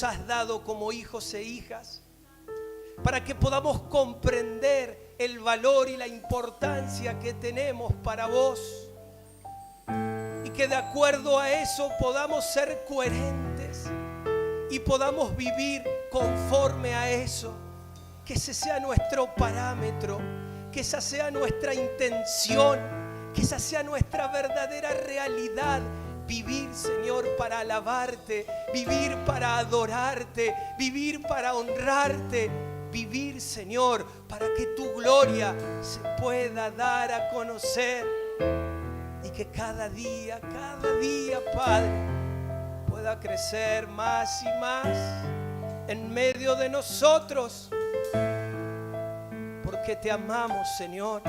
nos has dado como hijos e hijas, para que podamos comprender el valor y la importancia que tenemos para vos, y que de acuerdo a eso podamos ser coherentes y podamos vivir conforme a eso. Que ese sea nuestro parámetro, que esa sea nuestra intención, que esa sea nuestra verdadera realidad. Vivir, Señor, para alabarte, vivir para adorarte, vivir para honrarte, vivir, Señor, para que tu gloria se pueda dar a conocer, y que cada día, Padre, pueda crecer más y más en medio de nosotros, porque te amamos, Señor,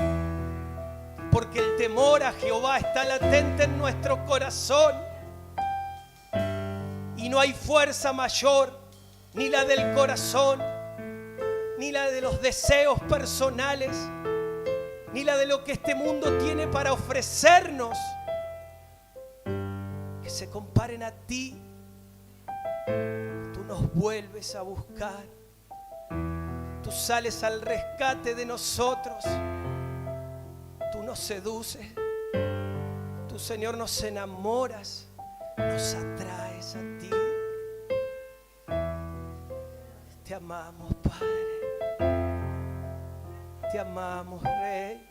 porque el temor a Jehová está latente en nuestro corazón, y no hay fuerza mayor, ni la del corazón, ni la de los deseos personales, ni la de lo que este mundo tiene para ofrecernos, que se comparen a ti. Tú nos vuelves a buscar, tú sales al rescate de nosotros, tú nos seduces, tú, Señor, nos enamoras, nos atraes a ti. Te amamos, Padre, te amamos, Rey.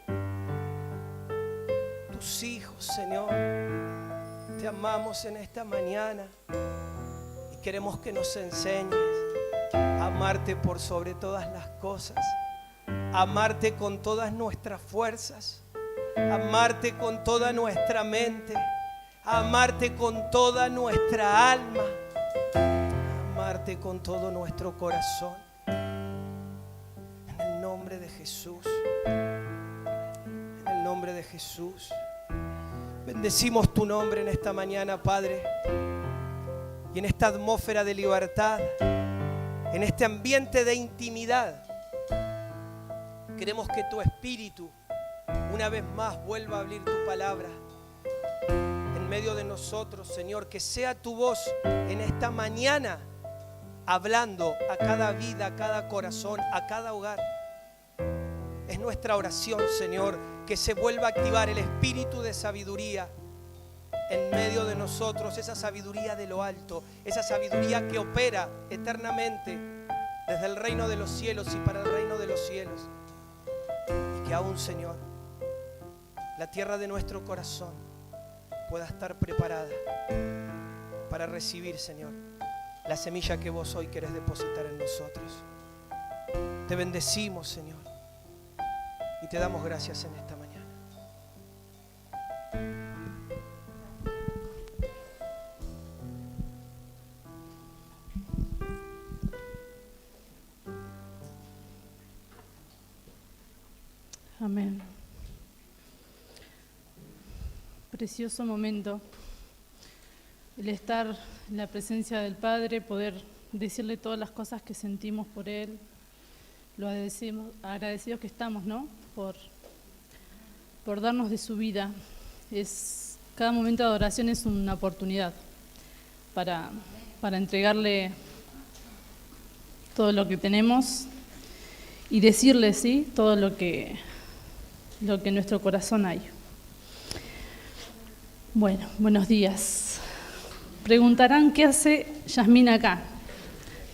Tus hijos, Señor, te amamos en esta mañana, y queremos que nos enseñes a amarte por sobre todas las cosas, a amarte con todas nuestras fuerzas, a amarte con toda nuestra mente, a amarte con toda nuestra alma, a amarte con todo nuestro corazón. En el nombre de Jesús, en el nombre de Jesús. Bendecimos tu nombre en esta mañana, Padre, y en esta atmósfera de libertad, en este ambiente de intimidad. Queremos que tu Espíritu una vez más vuelva a abrir tu palabra en medio de nosotros, Señor. Que sea tu voz en esta mañana hablando a cada vida, a cada corazón, a cada hogar. Es nuestra oración, Señor, que se vuelva a activar el espíritu de sabiduría en medio de nosotros, esa sabiduría de lo alto, esa sabiduría que opera eternamente desde el reino de los cielos y para el reino de los cielos. Y que aún, Señor, la tierra de nuestro corazón pueda estar preparada para recibir, Señor, la semilla que vos hoy querés depositar en nosotros. Te bendecimos, Señor, y te damos gracias en esta mañana. Amén. Precioso momento el estar en la presencia del Padre, poder decirle todas las cosas que sentimos por Él. Lo agradecidos que estamos, ¿no? Por darnos de su vida. Cada momento de adoración es una oportunidad para entregarle todo lo que tenemos y decirle, sí, todo lo que en nuestro corazón hay. Bueno, buenos días. Preguntarán qué hace Yasmín acá.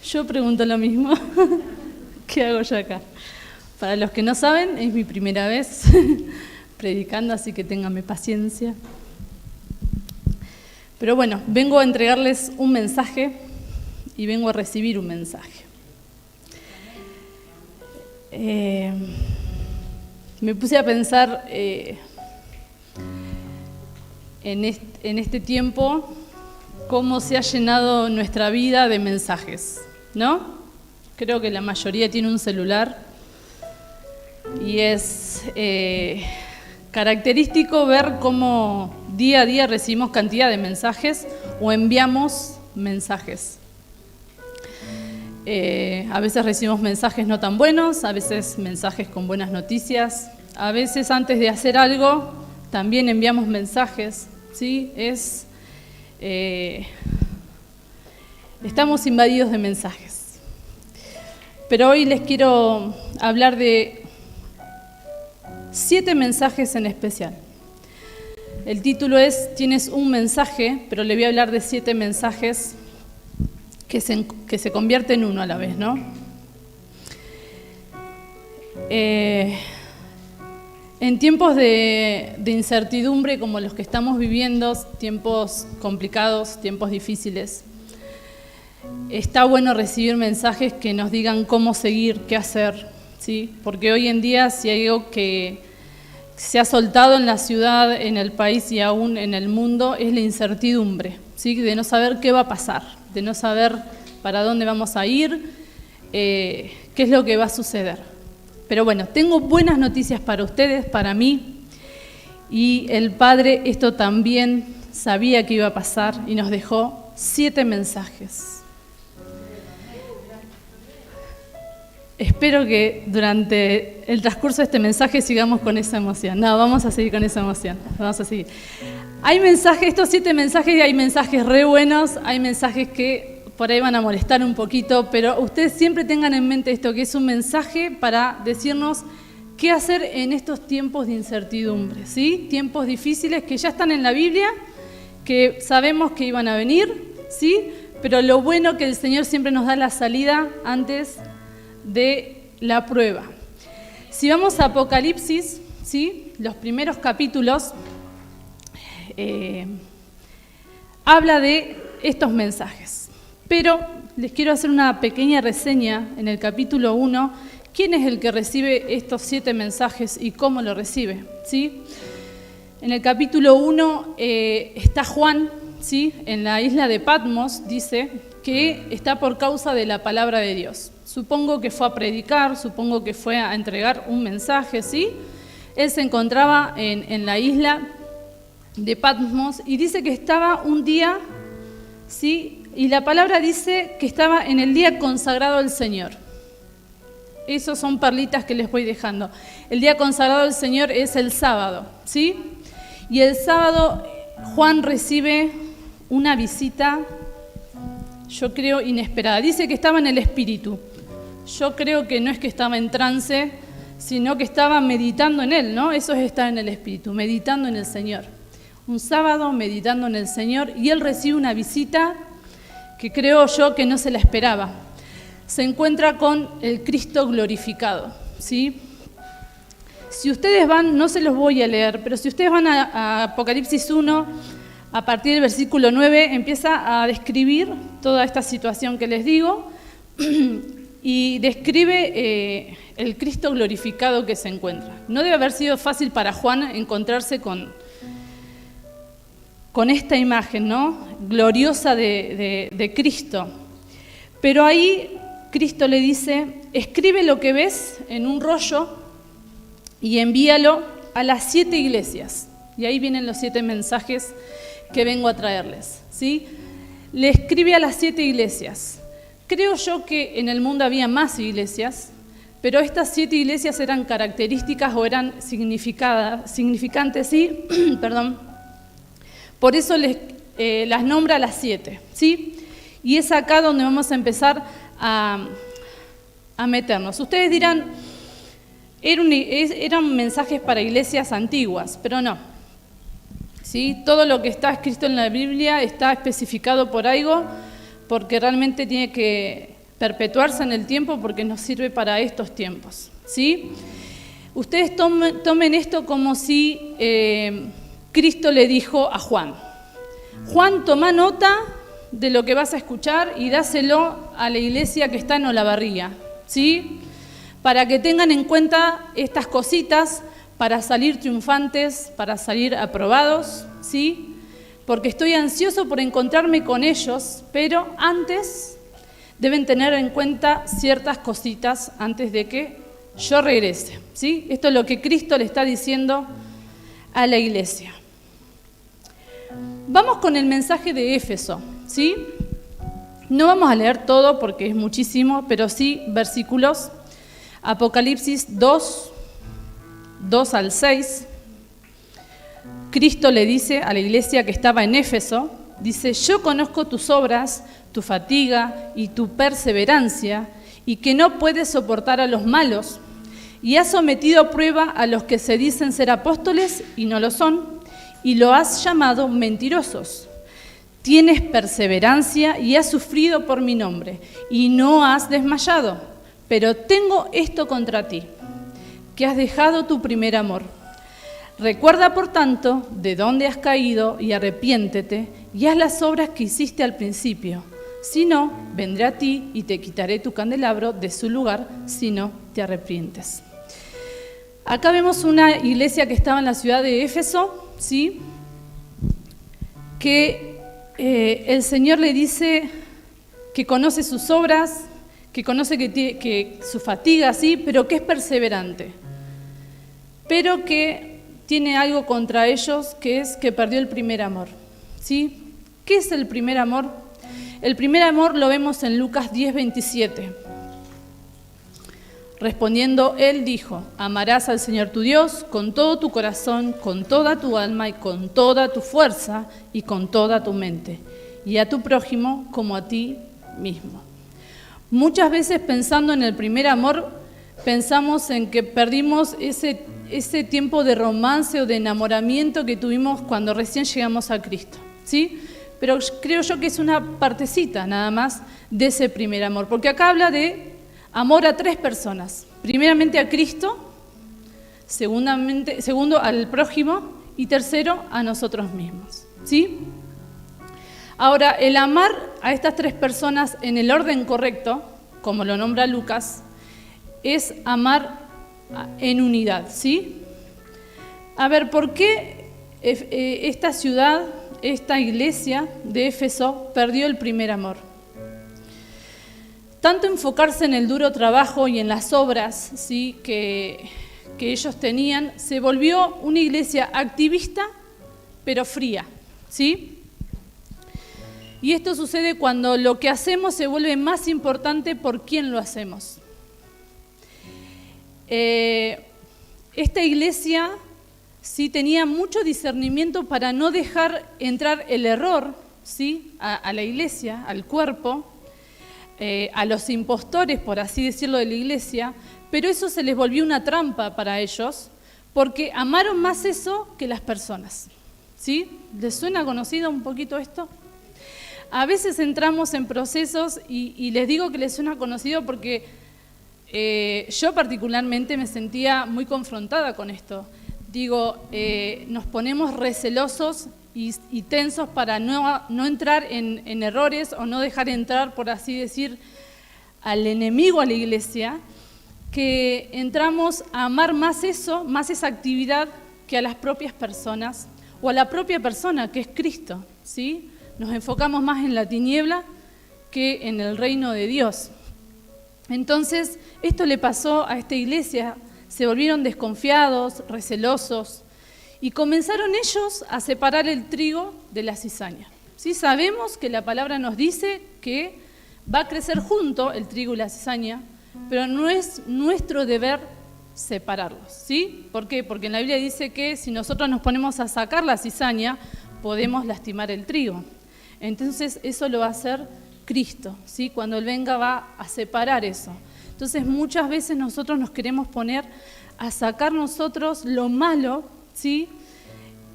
Yo pregunto lo mismo. ¿Qué hago yo acá? Para los que no saben, es mi primera vez predicando, así que ténganme paciencia. Pero bueno, vengo a entregarles un mensaje y vengo a recibir un mensaje. Me puse a pensar en este tiempo cómo se ha llenado nuestra vida de mensajes, ¿no? Creo que la mayoría tiene un celular y es característico ver cómo día a día recibimos cantidad de mensajes o enviamos mensajes. A veces recibimos mensajes no tan buenos, a veces mensajes con buenas noticias, a veces antes de hacer algo también enviamos mensajes, ¿sí? Estamos invadidos de mensajes. Pero hoy les quiero hablar de 7 mensajes en especial. El título es Tienes un mensaje, pero le voy a hablar de 7 mensajes que se convierten en uno a la vez, ¿no? En tiempos de incertidumbre como los que estamos viviendo, tiempos complicados, tiempos difíciles, está bueno recibir mensajes que nos digan cómo seguir, qué hacer, ¿sí? Porque hoy en día, si hay algo que se ha soltado en la ciudad, en el país y aún en el mundo, es la incertidumbre, ¿sí? De no saber qué va a pasar, de no saber para dónde vamos a ir, qué es lo que va a suceder. Pero bueno, tengo buenas noticias para ustedes, para mí, y el Padre esto también sabía que iba a pasar y nos dejó 7 mensajes. Espero que durante el transcurso de este mensaje sigamos con esa emoción. No, vamos a seguir con esa emoción. Vamos a seguir. Hay mensajes, estos 7 mensajes, hay mensajes re buenos, hay mensajes que por ahí van a molestar un poquito, pero ustedes siempre tengan en mente esto, que es un mensaje para decirnos qué hacer en estos tiempos de incertidumbre, ¿sí? Tiempos difíciles que ya están en la Biblia, que sabemos que iban a venir, ¿sí? Pero lo bueno que el Señor siempre nos da la salida antes de la prueba. Si vamos a Apocalipsis, ¿sí? Los primeros capítulos, habla de estos mensajes. Pero les quiero hacer una pequeña reseña en el capítulo 1, quién es el que recibe estos 7 mensajes y cómo lo recibe, ¿sí? En el capítulo 1 está Juan, ¿sí? En la isla de Patmos, dice que está por causa de la palabra de Dios. Supongo que fue a predicar, supongo que fue a entregar un mensaje, ¿sí? Él se encontraba en la isla de Patmos y dice que estaba un día, ¿sí? Y la palabra dice que estaba en el día consagrado al Señor. Esos son perlitas que les voy dejando. El día consagrado al Señor es el sábado, ¿sí? Y el sábado Juan recibe una visita, yo creo, inesperada. Dice que estaba en el Espíritu. Yo creo que no es que estaba en trance, sino que estaba meditando en Él, ¿no? Eso es estar en el Espíritu, meditando en el Señor. Un sábado meditando en el Señor y Él recibe una visita que creo yo que no se la esperaba. Se encuentra con el Cristo glorificado, ¿sí? Si ustedes van, no se los voy a leer, pero si ustedes van a Apocalipsis 1, a partir del versículo 9, empieza a describir toda esta situación que les digo y describe el Cristo glorificado que se encuentra. No debe haber sido fácil para Juan encontrarse con esta imagen, ¿no? Gloriosa de Cristo. Pero ahí Cristo le dice, escribe lo que ves en un rollo y envíalo a las 7 iglesias. Y ahí vienen los 7 mensajes que vengo a traerles, ¿sí? Le escribe a las 7 iglesias. Creo yo que en el mundo había más iglesias, pero estas 7 iglesias eran características o eran significantes, ¿sí? Perdón. Por eso las nombra a las 7, ¿sí? Y es acá donde vamos a empezar a meternos. Ustedes dirán, eran mensajes para iglesias antiguas, pero no, ¿sí? Todo lo que está escrito en la Biblia está especificado por algo, porque realmente tiene que perpetuarse en el tiempo, porque nos sirve para estos tiempos, ¿sí? Ustedes tomen esto como si Cristo le dijo a Juan, Juan, toma nota de lo que vas a escuchar y dáselo a la iglesia que está en Olavarría, ¿sí? Para que tengan en cuenta estas cositas para salir triunfantes, para salir aprobados, ¿sí? Porque estoy ansioso por encontrarme con ellos, pero antes deben tener en cuenta ciertas cositas antes de que yo regrese, ¿sí? Esto es lo que Cristo le está diciendo a la iglesia. Vamos con el mensaje de Éfeso, ¿sí? No vamos a leer todo porque es muchísimo, pero sí versículos. Apocalipsis 2 al 6. Cristo le dice a la iglesia que estaba en Éfeso, dice, yo conozco tus obras, tu fatiga y tu perseverancia, y que no puedes soportar a los malos, y has sometido a prueba a los que se dicen ser apóstoles y no lo son, y lo has llamado mentirosos. Tienes perseverancia y has sufrido por mi nombre, y no has desmayado. Pero tengo esto contra ti, que has dejado tu primer amor. Recuerda, por tanto, de dónde has caído y arrepiéntete, y haz las obras que hiciste al principio. Si no, vendré a ti y te quitaré tu candelabro de su lugar, si no te arrepientes. Acá vemos una iglesia que estaba en la ciudad de Éfeso, ¿sí? Que el Señor le dice que conoce sus obras, que conoce que su fatiga, ¿sí? Pero que es perseverante, pero que tiene algo contra ellos, que es que perdió el primer amor, ¿sí? ¿Qué es el primer amor? El primer amor lo vemos en Lucas 10:27. Respondiendo, él dijo: amarás al Señor tu Dios con todo tu corazón, con toda tu alma y con toda tu fuerza y con toda tu mente, y a tu prójimo como a ti mismo. Muchas veces, pensando en el primer amor, pensamos en que perdimos ese tiempo de romance o de enamoramiento que tuvimos cuando recién llegamos a Cristo, ¿sí? Pero creo yo que es una partecita nada más de ese primer amor, porque acá habla de amor a 3 personas. Primeramente a Cristo, segundo al prójimo y tercero a nosotros mismos, ¿sí? Ahora, el amar a estas 3 personas en el orden correcto, como lo nombra Lucas, es amar en unidad, ¿sí? A ver, ¿por qué esta ciudad, esta iglesia de Éfeso perdió el primer amor? Tanto enfocarse en el duro trabajo y en las obras, ¿sí? que ellos tenían, se volvió una iglesia activista, pero fría, ¿sí? Y esto sucede cuando lo que hacemos se vuelve más importante por quién lo hacemos. Esta iglesia sí tenía mucho discernimiento para no dejar entrar el error, ¿sí? a la iglesia, al cuerpo, a los impostores, por así decirlo, de la iglesia, pero eso se les volvió una trampa para ellos, porque amaron más eso que las personas, ¿sí? ¿Les suena conocido un poquito esto? A veces entramos en procesos y les digo que les suena conocido porque yo particularmente me sentía muy confrontada con esto. Digo, nos ponemos recelosos y tensos para no entrar en errores o no dejar entrar, por así decir, al enemigo a la iglesia, que entramos a amar más eso, más esa actividad que a las propias personas o a la propia persona que es Cristo, ¿sí? Nos enfocamos más en la tiniebla que en el reino de Dios. Entonces, esto le pasó a esta iglesia, se volvieron desconfiados, recelosos, y comenzaron ellos a separar el trigo de la cizaña. ¿Sí? Sabemos que la palabra nos dice que va a crecer junto el trigo y la cizaña, pero no es nuestro deber separarlos, ¿sí? ¿Por qué? Porque en la Biblia dice que si nosotros nos ponemos a sacar la cizaña, podemos lastimar el trigo. Entonces eso lo va a hacer Cristo, ¿sí? Cuando Él venga va a separar eso. Entonces muchas veces nosotros nos queremos poner a sacar nosotros lo malo, ¿sí?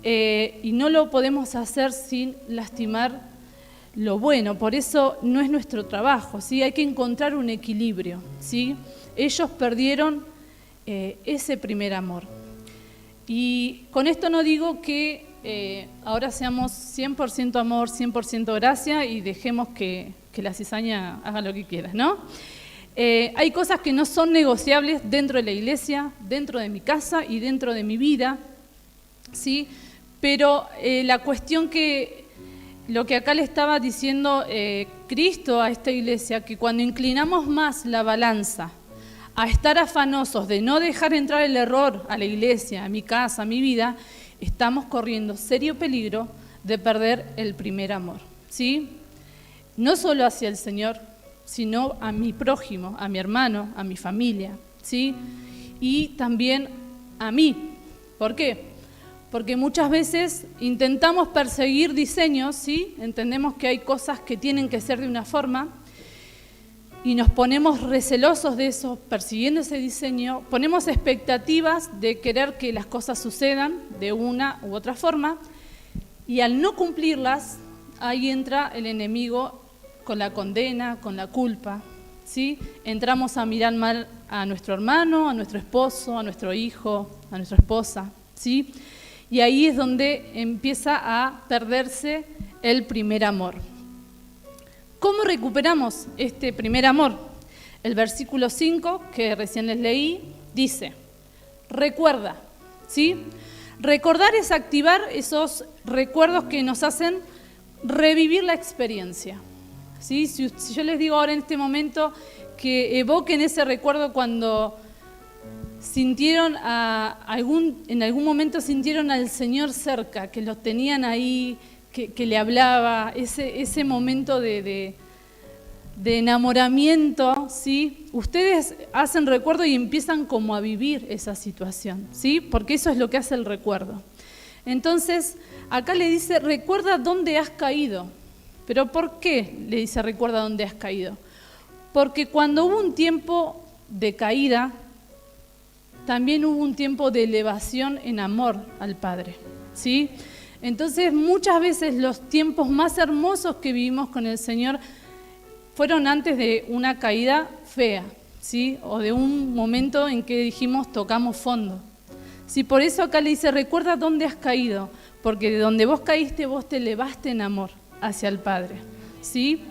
Y no lo podemos hacer sin lastimar lo bueno. Por eso no es nuestro trabajo, ¿sí? Hay que encontrar un equilibrio, ¿sí? Ellos perdieron ese primer amor. Y con esto no digo que ahora seamos 100% amor, 100% gracia y dejemos que la cizaña haga lo que quiera, ¿no? Hay cosas que no son negociables dentro de la iglesia, dentro de mi casa y dentro de mi vida, ¿sí? Pero la cuestión que, lo que acá le estaba diciendo Cristo a esta iglesia, que cuando inclinamos más la balanza a estar afanosos de no dejar entrar el error a la iglesia, a mi casa, a mi vida, estamos corriendo serio peligro de perder el primer amor, ¿sí? No solo hacia el Señor, sino a mi prójimo, a mi hermano, a mi familia, ¿sí? Y también a mí. ¿Por qué? Porque muchas veces intentamos perseguir diseños, ¿sí? Entendemos que hay cosas que tienen que ser de una forma y nos ponemos recelosos de eso, persiguiendo ese diseño, ponemos expectativas de querer que las cosas sucedan de una u otra forma y al no cumplirlas, ahí entra el enemigo con la condena, con la culpa, ¿sí? Entramos a mirar mal a nuestro hermano, a nuestro esposo, a nuestro hijo, a nuestra esposa, ¿sí? Y ahí es donde empieza a perderse el primer amor. ¿Cómo recuperamos este primer amor? El versículo 5, que recién les leí, dice, recuerda, ¿sí? Recordar es activar esos recuerdos que nos hacen revivir la experiencia, ¿sí? Si yo les digo ahora en este momento que evoquen ese recuerdo cuando sintieron en algún momento sintieron al Señor cerca, que lo tenían ahí, que le hablaba, ese momento de enamoramiento, ¿sí? Ustedes hacen recuerdo y empiezan como a vivir esa situación, ¿sí? Porque eso es lo que hace el recuerdo. Entonces, acá le dice, recuerda dónde has caído. ¿Pero por qué le dice, recuerda dónde has caído? Porque cuando hubo un tiempo de caída, también hubo un tiempo de elevación en amor al Padre, ¿sí? Entonces, muchas veces los tiempos más hermosos que vivimos con el Señor fueron antes de una caída fea, ¿sí? O de un momento en que dijimos, tocamos fondo. Sí, por eso acá le dice, recuerda dónde has caído, porque de donde vos caíste, vos te elevaste en amor hacia el Padre, ¿sí?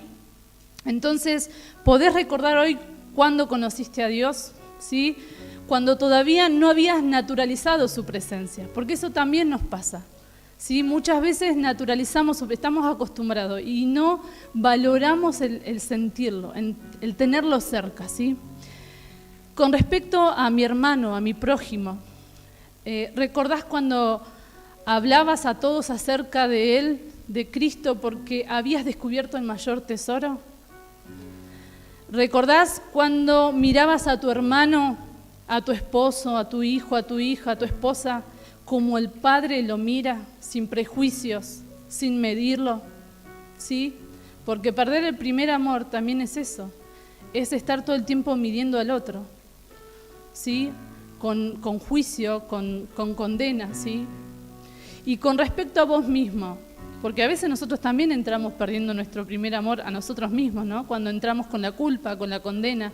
Entonces, podés recordar hoy cuándo conociste a Dios, ¿sí? Cuando todavía no habías naturalizado su presencia, porque eso también nos pasa, ¿sí? Muchas veces naturalizamos, estamos acostumbrados y no valoramos el sentirlo, el tenerlo cerca, ¿sí? Con respecto a mi hermano, a mi prójimo, ¿recordás cuando hablabas a todos acerca de él, de Cristo, porque habías descubierto el mayor tesoro? ¿Recordás cuando mirabas a tu hermano, a tu esposo, a tu hijo, a tu hija, a tu esposa, como el Padre lo mira, sin prejuicios, sin medirlo? ¿Sí? Porque perder el primer amor también es eso, es estar todo el tiempo midiendo al otro, ¿sí? Con juicio, con condena, ¿sí? Y con respecto a vos mismo, porque a veces nosotros también entramos perdiendo nuestro primer amor a nosotros mismos, ¿no? Cuando entramos con la culpa, con la condena.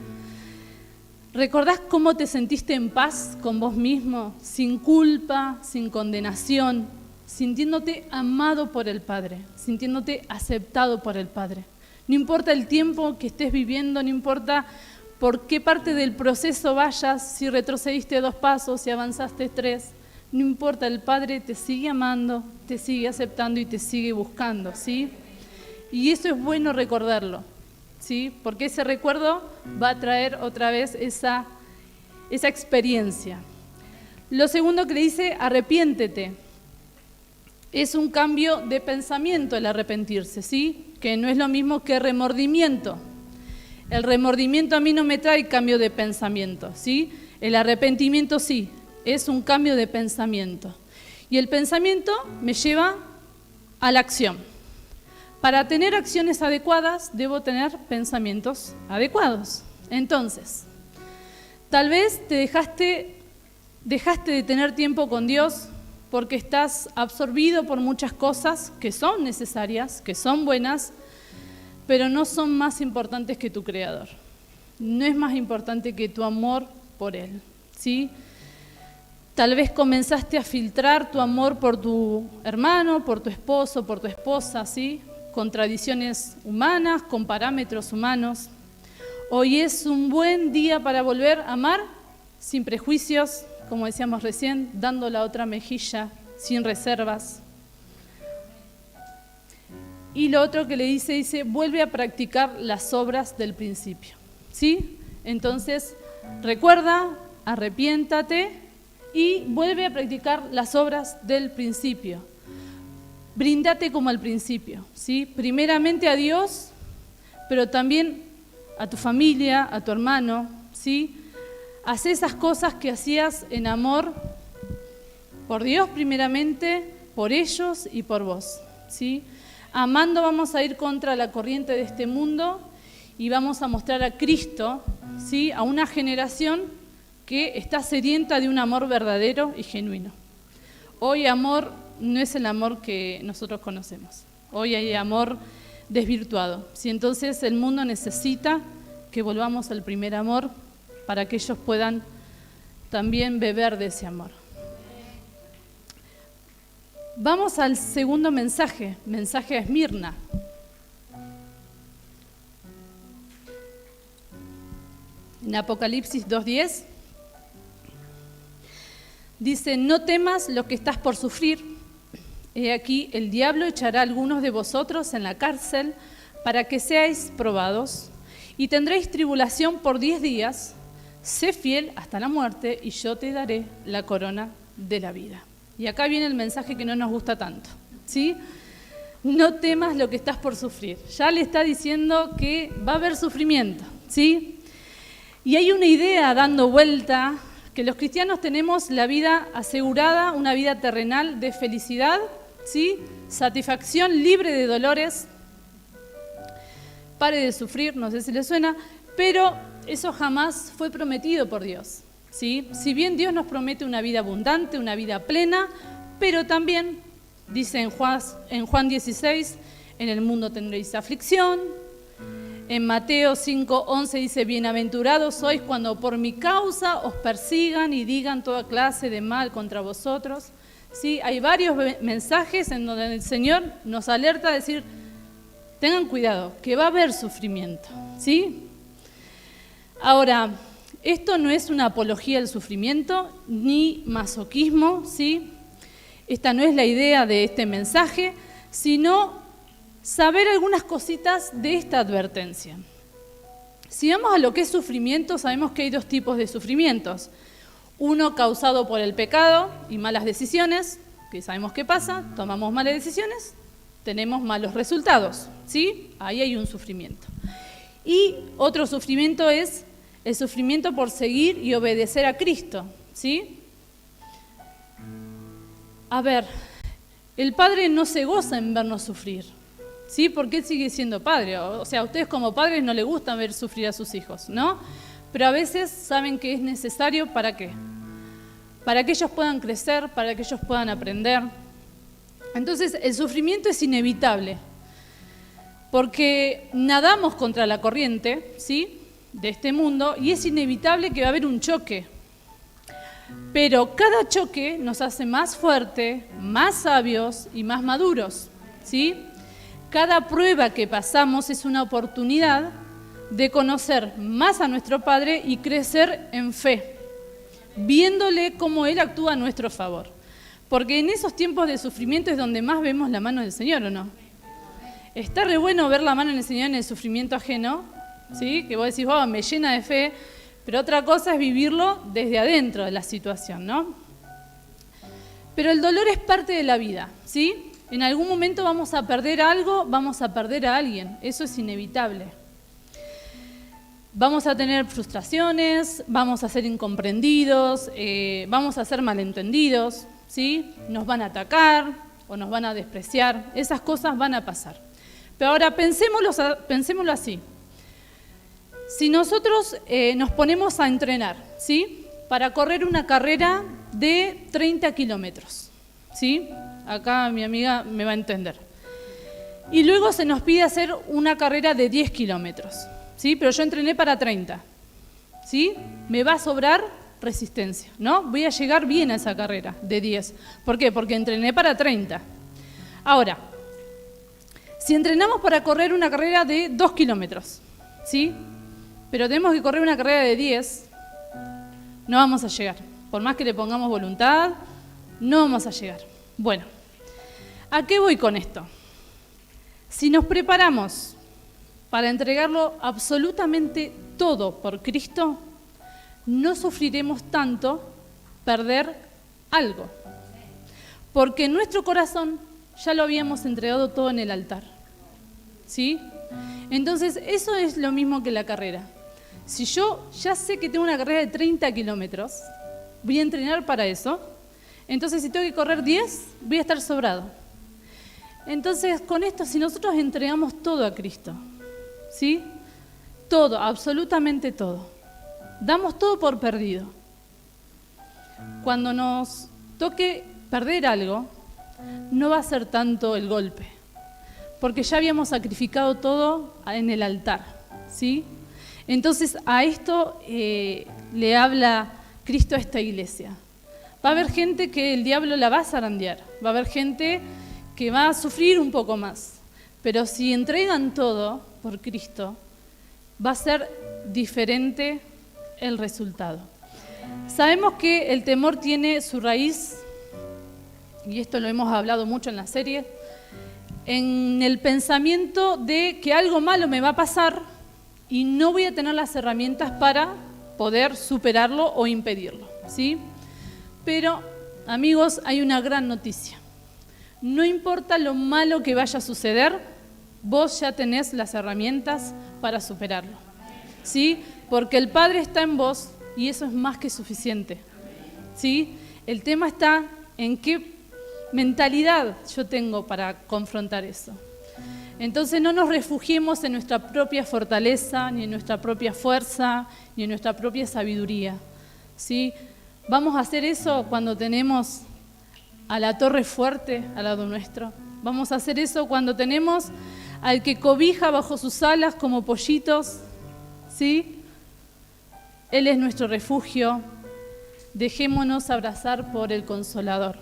¿Recordás cómo te sentiste en paz con vos mismo, sin culpa, sin condenación, sintiéndote amado por el Padre, sintiéndote aceptado por el Padre? No importa el tiempo que estés viviendo, no importa por qué parte del proceso vayas, si retrocediste 2 pasos, si avanzaste 3, no importa, el Padre te sigue amando, te sigue aceptando y te sigue buscando, ¿sí? Y eso es bueno recordarlo, ¿sí? Porque ese recuerdo va a traer otra vez esa experiencia. Lo segundo que le dice, arrepiéntete. Es un cambio de pensamiento el arrepentirse, ¿sí? Que no es lo mismo que remordimiento. El remordimiento a mí no me trae cambio de pensamiento, ¿sí? El arrepentimiento sí, es un cambio de pensamiento. Y el pensamiento me lleva a la acción. Para tener acciones adecuadas, debo tener pensamientos adecuados. Entonces, tal vez dejaste de tener tiempo con Dios porque estás absorbido por muchas cosas que son necesarias, que son buenas, pero no son más importantes que tu Creador. No es más importante que tu amor por Él, ¿sí? Tal vez comenzaste a filtrar tu amor por tu hermano, por tu esposo, por tu esposa, ¿sí? Con tradiciones humanas, con parámetros humanos. Hoy es un buen día para volver a amar sin prejuicios, como decíamos recién, dando la otra mejilla, sin reservas. Y lo otro que le dice, vuelve a practicar las obras del principio, ¿sí? Entonces, recuerda, arrepiéntate y vuelve a practicar las obras del principio. Bríndate como al principio, ¿sí? Primeramente a Dios, pero también a tu familia, a tu hermano, ¿sí? Haz esas cosas que hacías en amor Por Dios primeramente, por ellos y por vos, ¿sí? Amando vamos a ir contra la corriente de este mundo y vamos a mostrar a Cristo, ¿sí? A una generación que está sedienta de un amor verdadero y genuino. Hoy amor no es el amor que nosotros conocemos. Hoy hay amor desvirtuado. ¿Sí? Entonces el mundo necesita que volvamos al primer amor para que ellos puedan también beber de ese amor. Vamos al segundo mensaje a Esmirna. En Apocalipsis 2:10 dice: no temas lo que estás por sufrir. He aquí, el diablo echará a algunos de vosotros en la cárcel para que seáis probados, y tendréis tribulación por 10 días. Sé fiel hasta la muerte, y yo te daré la corona de la vida. Y acá viene el mensaje que no nos gusta tanto, ¿sí? No temas lo que estás por sufrir. Ya le está diciendo que va a haber sufrimiento, ¿sí? Y hay una idea dando vuelta, que los cristianos tenemos la vida asegurada, una vida terrenal de felicidad, ¿sí? Satisfacción, libre de dolores. Pare de sufrir, no sé si le suena, pero eso jamás fue prometido por Dios, ¿sí? Si bien Dios nos promete una vida abundante, una vida plena, pero también, dice en Juan 16, en el mundo tendréis aflicción. En Mateo 5:11 dice: bienaventurados sois cuando por mi causa os persigan y digan toda clase de mal contra vosotros. ¿Sí? Hay varios mensajes en donde el Señor nos alerta a decir: tengan cuidado, que va a haber sufrimiento, ¿sí? Ahora, esto no es una apología al sufrimiento ni masoquismo, ¿sí? Esta no es la idea de este mensaje, sino saber algunas cositas de esta advertencia. Si vamos a lo que es sufrimiento, sabemos que hay dos tipos de sufrimientos. Uno causado por el pecado y malas decisiones, que sabemos qué pasa, tomamos malas decisiones, tenemos malos resultados, ¿sí? Ahí hay un sufrimiento. Y otro sufrimiento es el sufrimiento por seguir y obedecer a Cristo, ¿sí? A ver, el Padre no se goza en vernos sufrir, ¿sí? Porque Él sigue siendo Padre. O sea, a ustedes como padres no les gusta ver sufrir a sus hijos, ¿no? Pero a veces saben que es necesario, ¿para qué? Para que ellos puedan crecer, para que ellos puedan aprender. Entonces, el sufrimiento es inevitable, porque nadamos contra la corriente, ¿sí?, de este mundo, y es inevitable que va a haber un choque. Pero cada choque nos hace más fuertes, más sabios y más maduros, ¿sí? Cada prueba que pasamos es una oportunidad de conocer más a nuestro Padre y crecer en fe, viéndole cómo Él actúa a nuestro favor. Porque en esos tiempos de sufrimiento es donde más vemos la mano del Señor, ¿o no? Está re bueno ver la mano del Señor en el sufrimiento ajeno, ¿sí? Que vos decís: oh, me llena de fe, pero otra cosa es vivirlo desde adentro de la situación, ¿no? Pero el dolor es parte de la vida, ¿sí? En algún momento vamos a perder algo, vamos a perder a alguien, eso es inevitable. Vamos a tener frustraciones, vamos a ser incomprendidos, vamos a ser malentendidos, ¿sí? Nos van a atacar o nos van a despreciar, esas cosas van a pasar. Pero ahora pensémoslo así. Si nosotros nos ponemos a entrenar, ¿sí?, para correr una carrera de 30 kilómetros, ¿sí? Acá mi amiga me va a entender. Y luego se nos pide hacer una carrera de 10 kilómetros, ¿sí? Pero yo entrené para 30, ¿sí? Me va a sobrar resistencia, ¿no? Voy a llegar bien a esa carrera de 10. ¿Por qué? Porque entrené para 30. Ahora, si entrenamos para correr una carrera de 2 kilómetros, ¿sí?, pero tenemos que correr una carrera de 10, no vamos a llegar. Por más que le pongamos voluntad, no vamos a llegar. Bueno, ¿a qué voy con esto? Si nos preparamos para entregarlo absolutamente todo por Cristo, no sufriremos tanto perder algo. Porque en nuestro corazón ya lo habíamos entregado todo en el altar, ¿sí? Entonces, eso es lo mismo que la carrera. Si yo ya sé que tengo una carrera de 30 kilómetros, voy a entrenar para eso, Entonces, si tengo que correr 10, voy a estar sobrado. Entonces, con esto, si nosotros entregamos todo a Cristo, ¿sí? Todo, absolutamente todo. Damos todo por perdido. Cuando nos toque perder algo, no va a ser tanto el golpe, porque ya habíamos sacrificado todo en el altar, ¿sí? Entonces, a esto le habla Cristo a esta iglesia. Va a haber gente que el diablo la va a zarandear, va a haber gente que va a sufrir un poco más, pero si entregan todo por Cristo, va a ser diferente el resultado. Sabemos que el temor tiene su raíz, y esto lo hemos hablado mucho en la serie, en el pensamiento de que algo malo me va a pasar y no voy a tener las herramientas para poder superarlo o impedirlo, ¿sí? Pero, amigos, hay una gran noticia. No importa lo malo que vaya a suceder, vos ya tenés las herramientas para superarlo, ¿sí? Porque el Padre está en vos y eso es más que suficiente, ¿sí? El tema está en qué mentalidad yo tengo para confrontar eso. Entonces no nos refugiemos en nuestra propia fortaleza, ni en nuestra propia fuerza, ni en nuestra propia sabiduría, ¿sí? Vamos a hacer eso cuando tenemos a la torre fuerte al lado nuestro. Vamos a hacer eso cuando tenemos al que cobija bajo sus alas como pollitos, ¿sí? Él es nuestro refugio. Dejémonos abrazar por el Consolador,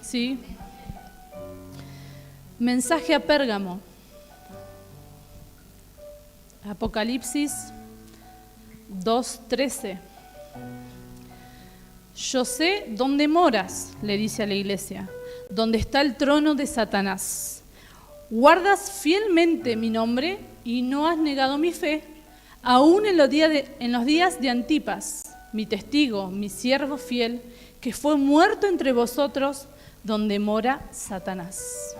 ¿sí? Mensaje a Pérgamo. Apocalipsis 2:13. Yo sé dónde moras, le dice a la iglesia, donde está el trono de Satanás. Guardas fielmente mi nombre y no has negado mi fe, aún en los días de Antipas, mi testigo, mi siervo fiel, que fue muerto entre vosotros, donde mora Satanás.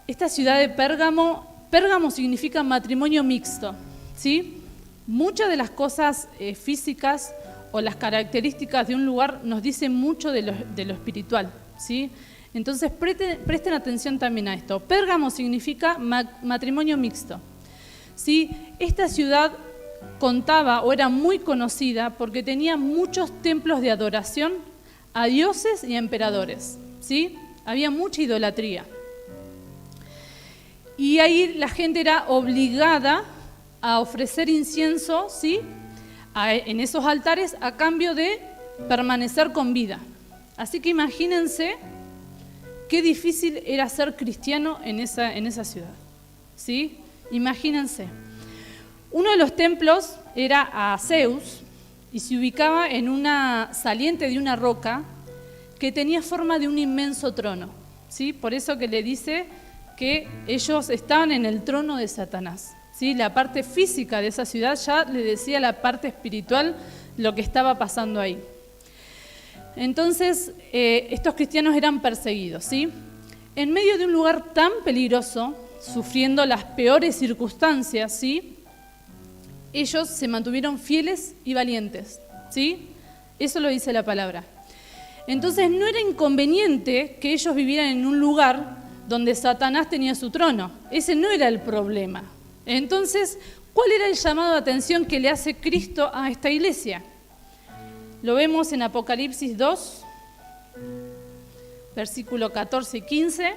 Esta ciudad de Pérgamo significa matrimonio mixto, ¿sí? Muchas de las cosas físicas o las características de un lugar nos dicen mucho de lo espiritual, ¿sí? Entonces presten atención también a esto. Pérgamo significa matrimonio mixto, ¿sí? Esta ciudad contaba o era muy conocida porque tenía muchos templos de adoración a dioses y a emperadores, ¿sí? Había mucha idolatría. Y ahí la gente era obligada a ofrecer incienso, ¿sí? En esos altares a cambio de permanecer con vida. Así que imagínense qué difícil era ser cristiano en esa ciudad, ¿sí? Imagínense. Uno de los templos era a Zeus y se ubicaba en una saliente de una roca que tenía forma de un inmenso trono, ¿sí? Por eso que le dice que ellos estaban en el trono de Satanás, ¿sí? La parte física de esa ciudad ya le decía a la parte espiritual lo que estaba pasando ahí. Entonces, estos cristianos eran perseguidos, ¿sí? En medio de un lugar tan peligroso, sufriendo las peores circunstancias, ¿sí? Ellos se mantuvieron fieles y valientes, ¿sí? Eso lo dice la palabra. Entonces, no era inconveniente que ellos vivieran en un lugar donde Satanás tenía su trono. Ese no era el problema. Entonces, ¿cuál era el llamado de atención que le hace Cristo a esta iglesia? Lo vemos en Apocalipsis 2, versículo 14 y 15.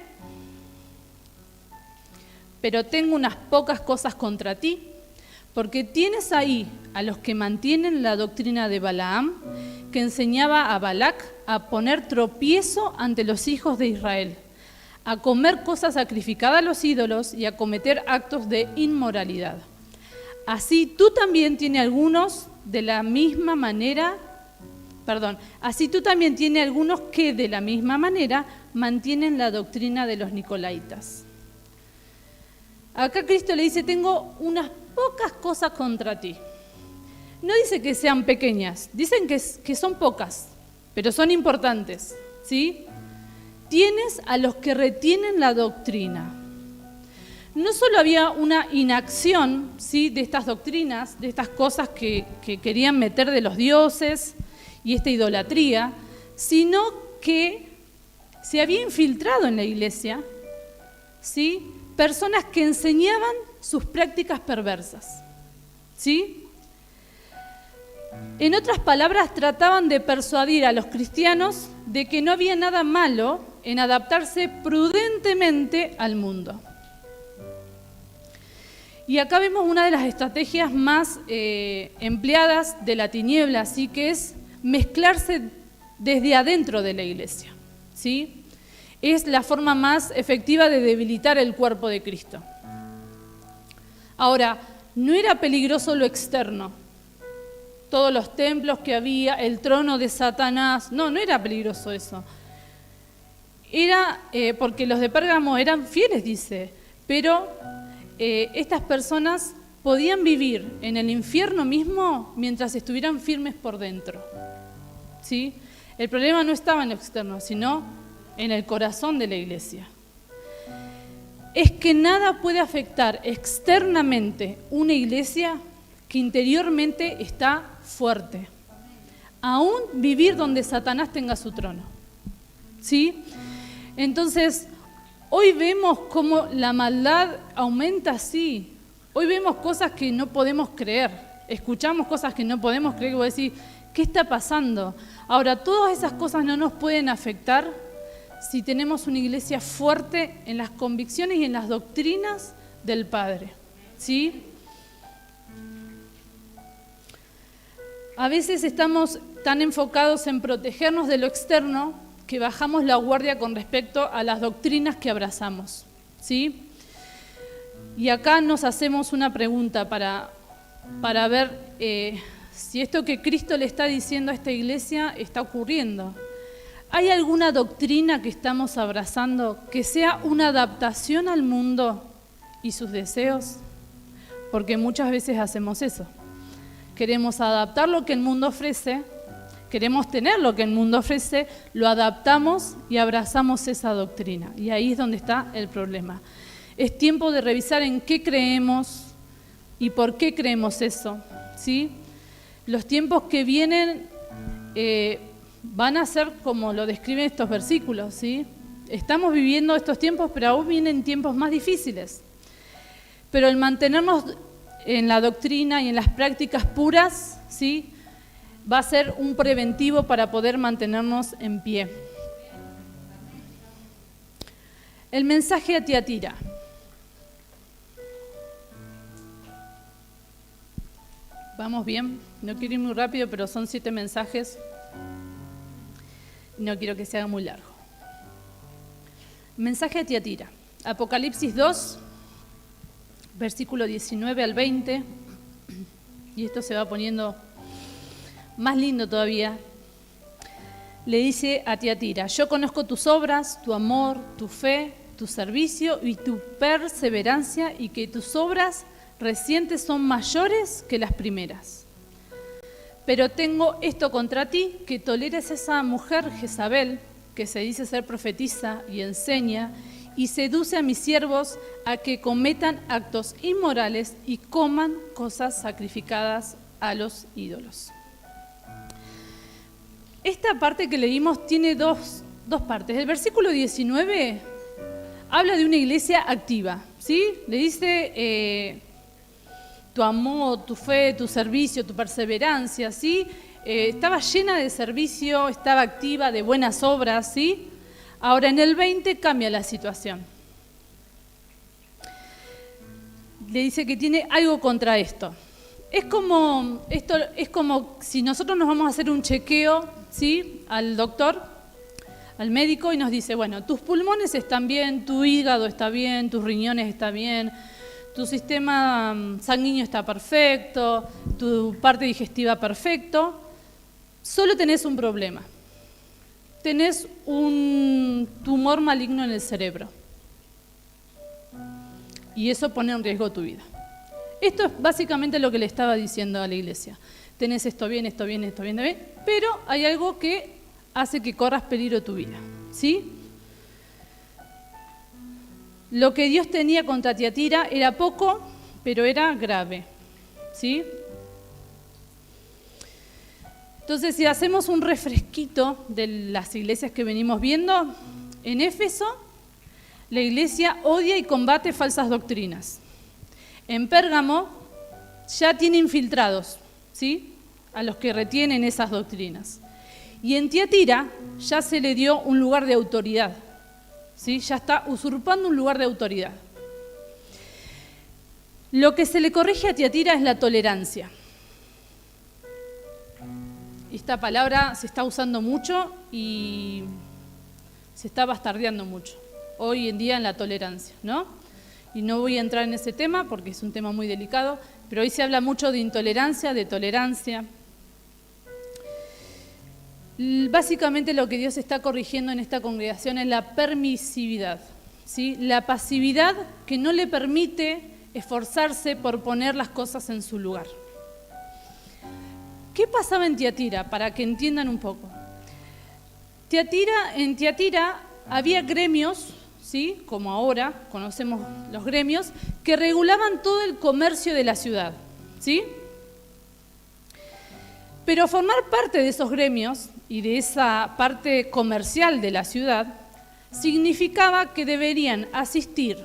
Pero tengo unas pocas cosas contra ti, porque tienes ahí a los que mantienen la doctrina de Balaam, que enseñaba a Balac a poner tropiezo ante los hijos de Israel, a comer cosas sacrificadas a los ídolos y a cometer actos de inmoralidad. Así tú también tienes algunos que de la misma manera mantienen la doctrina de los nicolaitas. Acá Cristo le dice, tengo unas pocas cosas contra ti. No dice que sean pequeñas, dicen que son pocas, pero son importantes, ¿sí? Tienes a los que retienen la doctrina. No solo había una inacción, ¿sí?, de estas doctrinas, de estas cosas que querían meter de los dioses y esta idolatría, sino que se había infiltrado en la iglesia, ¿sí?, personas que enseñaban sus prácticas perversas, ¿sí? En otras palabras, trataban de persuadir a los cristianos de que no había nada malo en adaptarse prudentemente al mundo. Y acá vemos una de las estrategias más empleadas de la tiniebla, así que es mezclarse desde adentro de la iglesia, ¿sí? Es la forma más efectiva de debilitar el cuerpo de Cristo. Ahora, no era peligroso lo externo. Todos los templos que había, el trono de Satanás, no era peligroso eso. Era porque los de Pérgamo eran fieles, dice, pero estas personas podían vivir en el infierno mismo mientras estuvieran firmes por dentro, ¿sí? El problema no estaba en lo externo, sino en el corazón de la iglesia. Es que nada puede afectar externamente una iglesia que interiormente está fuerte. Aún vivir donde Satanás tenga su trono, ¿sí? Entonces, hoy vemos cómo la maldad aumenta así. Hoy vemos cosas que no podemos creer. Escuchamos cosas que no podemos creer. Y vos decís, ¿qué está pasando? Ahora, todas esas cosas no nos pueden afectar si tenemos una iglesia fuerte en las convicciones y en las doctrinas del Padre, ¿sí? A veces estamos tan enfocados en protegernos de lo externo que bajamos la guardia con respecto a las doctrinas que abrazamos, ¿sí? Y acá nos hacemos una pregunta para ver si esto que Cristo le está diciendo a esta iglesia está ocurriendo. ¿Hay alguna doctrina que estamos abrazando que sea una adaptación al mundo y sus deseos? Porque muchas veces hacemos eso. Queremos adaptar lo que el mundo ofrece, queremos tener lo que el mundo ofrece, lo adaptamos y abrazamos esa doctrina. Y ahí es donde está el problema. Es tiempo de revisar en qué creemos y por qué creemos eso, ¿sí? Los tiempos que vienen van a ser como lo describen estos versículos, ¿sí? Estamos viviendo estos tiempos, pero aún vienen tiempos más difíciles. Pero el mantenernos en la doctrina y en las prácticas puras, ¿sí?, va a ser un preventivo para poder mantenernos en pie. El mensaje a Tiatira. ¿Vamos bien? No quiero ir muy rápido, pero son 7 mensajes. No quiero que se haga muy largo. Mensaje a Tiatira. Apocalipsis 2, versículo 19 al 20. Y esto se va poniendo más lindo todavía. Le dice a Tiatira: yo conozco tus obras, tu amor, tu fe, tu servicio y tu perseverancia, y que tus obras recientes son mayores que las primeras. Pero tengo esto contra ti, que toleres esa mujer Jezabel, que se dice ser profetisa y enseña, y seduce a mis siervos a que cometan actos inmorales y coman cosas sacrificadas a los ídolos. Esta parte que leímos tiene dos partes. El versículo 19 habla de una iglesia activa, ¿sí? Le dice tu amor, tu fe, tu servicio, tu perseverancia, ¿sí? Estaba llena de servicio, estaba activa, de buenas obras, ¿sí? Ahora en el 20 cambia la situación. Le dice que tiene algo contra esto. Es como si nosotros nos vamos a hacer un chequeo, ¿sí?, al doctor, al médico, y nos dice, bueno, tus pulmones están bien, tu hígado está bien, tus riñones están bien, tu sistema sanguíneo está perfecto, tu parte digestiva perfecto, solo tenés un problema. Tenés un tumor maligno en el cerebro. Y eso pone en riesgo tu vida. Esto es básicamente lo que le estaba diciendo a la iglesia. Tenés esto bien, esto bien, esto bien, esto bien, pero hay algo que hace que corras peligro tu vida, ¿sí? Lo que Dios tenía contra Tiatira era poco, pero era grave, ¿sí? Entonces, si hacemos un refresquito de las iglesias que venimos viendo, en Éfeso, la iglesia odia y combate falsas doctrinas. En Pérgamo ya tiene infiltrados, ¿sí?, a los que retienen esas doctrinas. Y en Tiatira ya se le dio un lugar de autoridad, ¿sí?, ya está usurpando un lugar de autoridad. Lo que se le corrige a Tiatira es la tolerancia. Esta palabra se está usando mucho y se está bastardeando mucho hoy en día en la tolerancia, ¿no? Y no voy a entrar en ese tema porque es un tema muy delicado, pero hoy se habla mucho de intolerancia, de tolerancia. Básicamente lo que Dios está corrigiendo en esta congregación es la permisividad, ¿sí?, la pasividad que no le permite esforzarse por poner las cosas en su lugar. ¿Qué pasaba en Tiatira? Para que entiendan un poco. En Tiatira había gremios, ¿sí?, como ahora conocemos los gremios, que regulaban todo el comercio de la ciudad, ¿sí? Pero formar parte de esos gremios y de esa parte comercial de la ciudad significaba que deberían asistir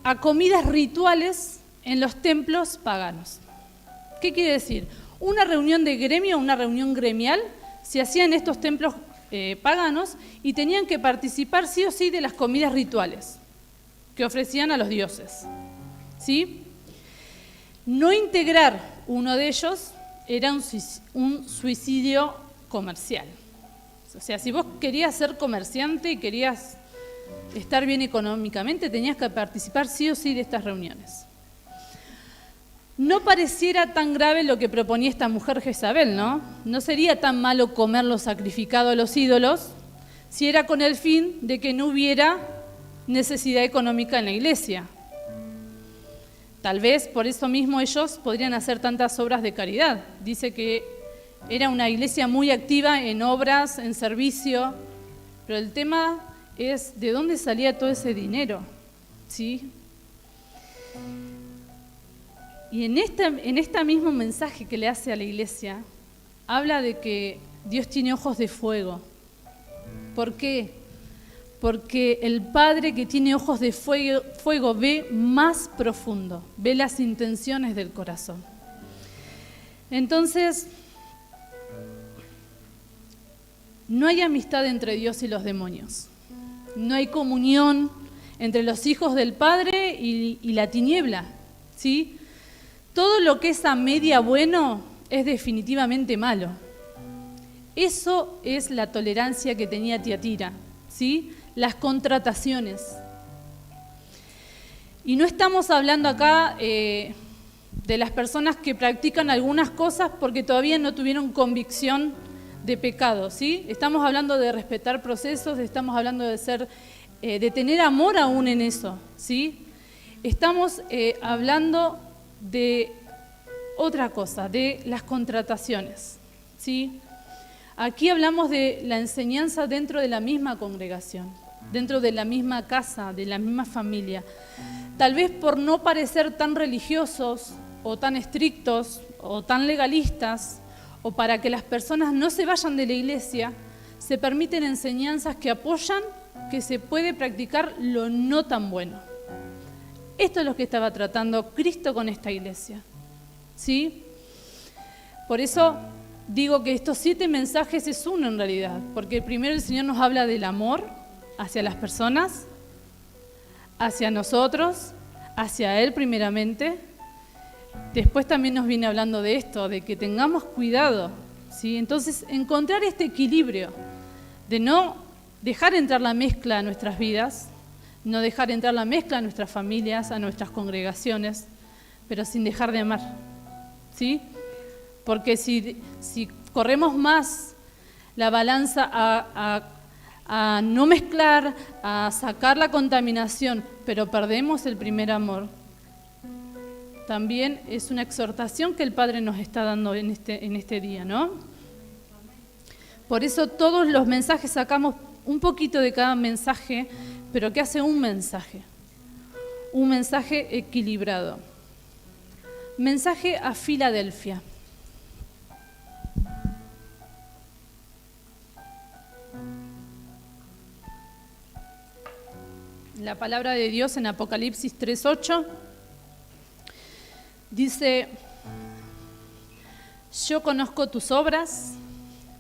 a comidas rituales en los templos paganos. ¿Qué quiere decir? Una reunión de gremio, una reunión gremial, se hacía en estos templos paganos y tenían que participar sí o sí de las comidas rituales que ofrecían a los dioses, ¿sí? No integrar uno de ellos era un suicidio comercial. O sea, si vos querías ser comerciante y querías estar bien económicamente, tenías que participar sí o sí de estas reuniones. No pareciera tan grave lo que proponía esta mujer Jezabel, ¿no? No sería tan malo comer lo sacrificado a los ídolos si era con el fin de que no hubiera necesidad económica en la iglesia. Tal vez por eso mismo ellos podrían hacer tantas obras de caridad. Dice que era una iglesia muy activa en obras, en servicio, pero el tema es de dónde salía todo ese dinero, ¿sí? Y en este mismo mensaje que le hace a la iglesia, habla de que Dios tiene ojos de fuego. ¿Por qué? Porque el Padre que tiene ojos de fuego ve más profundo, ve las intenciones del corazón. Entonces, no hay amistad entre Dios y los demonios. No hay comunión entre los hijos del Padre y la tiniebla, ¿sí? Todo lo que es a media bueno es definitivamente malo. Eso es la tolerancia que tenía Tiatira, ¿sí? Las contrataciones. Y no estamos hablando acá de las personas que practican algunas cosas porque todavía no tuvieron convicción de pecado, ¿sí? Estamos hablando de respetar procesos, estamos hablando de tener amor aún en eso, ¿sí? Estamos hablando de otra cosa, de las contrataciones, ¿sí? Aquí hablamos de la enseñanza dentro de la misma congregación, dentro de la misma casa, de la misma familia. Tal vez por no parecer tan religiosos o tan estrictos o tan legalistas, o para que las personas no se vayan de la iglesia, se permiten enseñanzas que apoyan que se puede practicar lo no tan bueno. Esto es lo que estaba tratando Cristo con esta iglesia, ¿sí? Por eso digo que estos 7 mensajes es uno en realidad, porque primero el Señor nos habla del amor hacia las personas, hacia nosotros, hacia Él primeramente. Después también nos viene hablando de esto, de que tengamos cuidado, ¿sí? Entonces, encontrar este equilibrio de no dejar entrar la mezcla a nuestras vidas, no dejar entrar la mezcla a nuestras familias, a nuestras congregaciones, pero sin dejar de amar, ¿sí? Porque si corremos más la balanza a no mezclar, a sacar la contaminación, pero perdemos el primer amor, también es una exhortación que el Padre nos está dando en este día, ¿no? Por eso todos los mensajes sacamos un poquito de cada mensaje, pero que hace un mensaje equilibrado. Mensaje a Filadelfia. la palabra de Dios en Apocalipsis 3:8. Dice: yo conozco tus obras,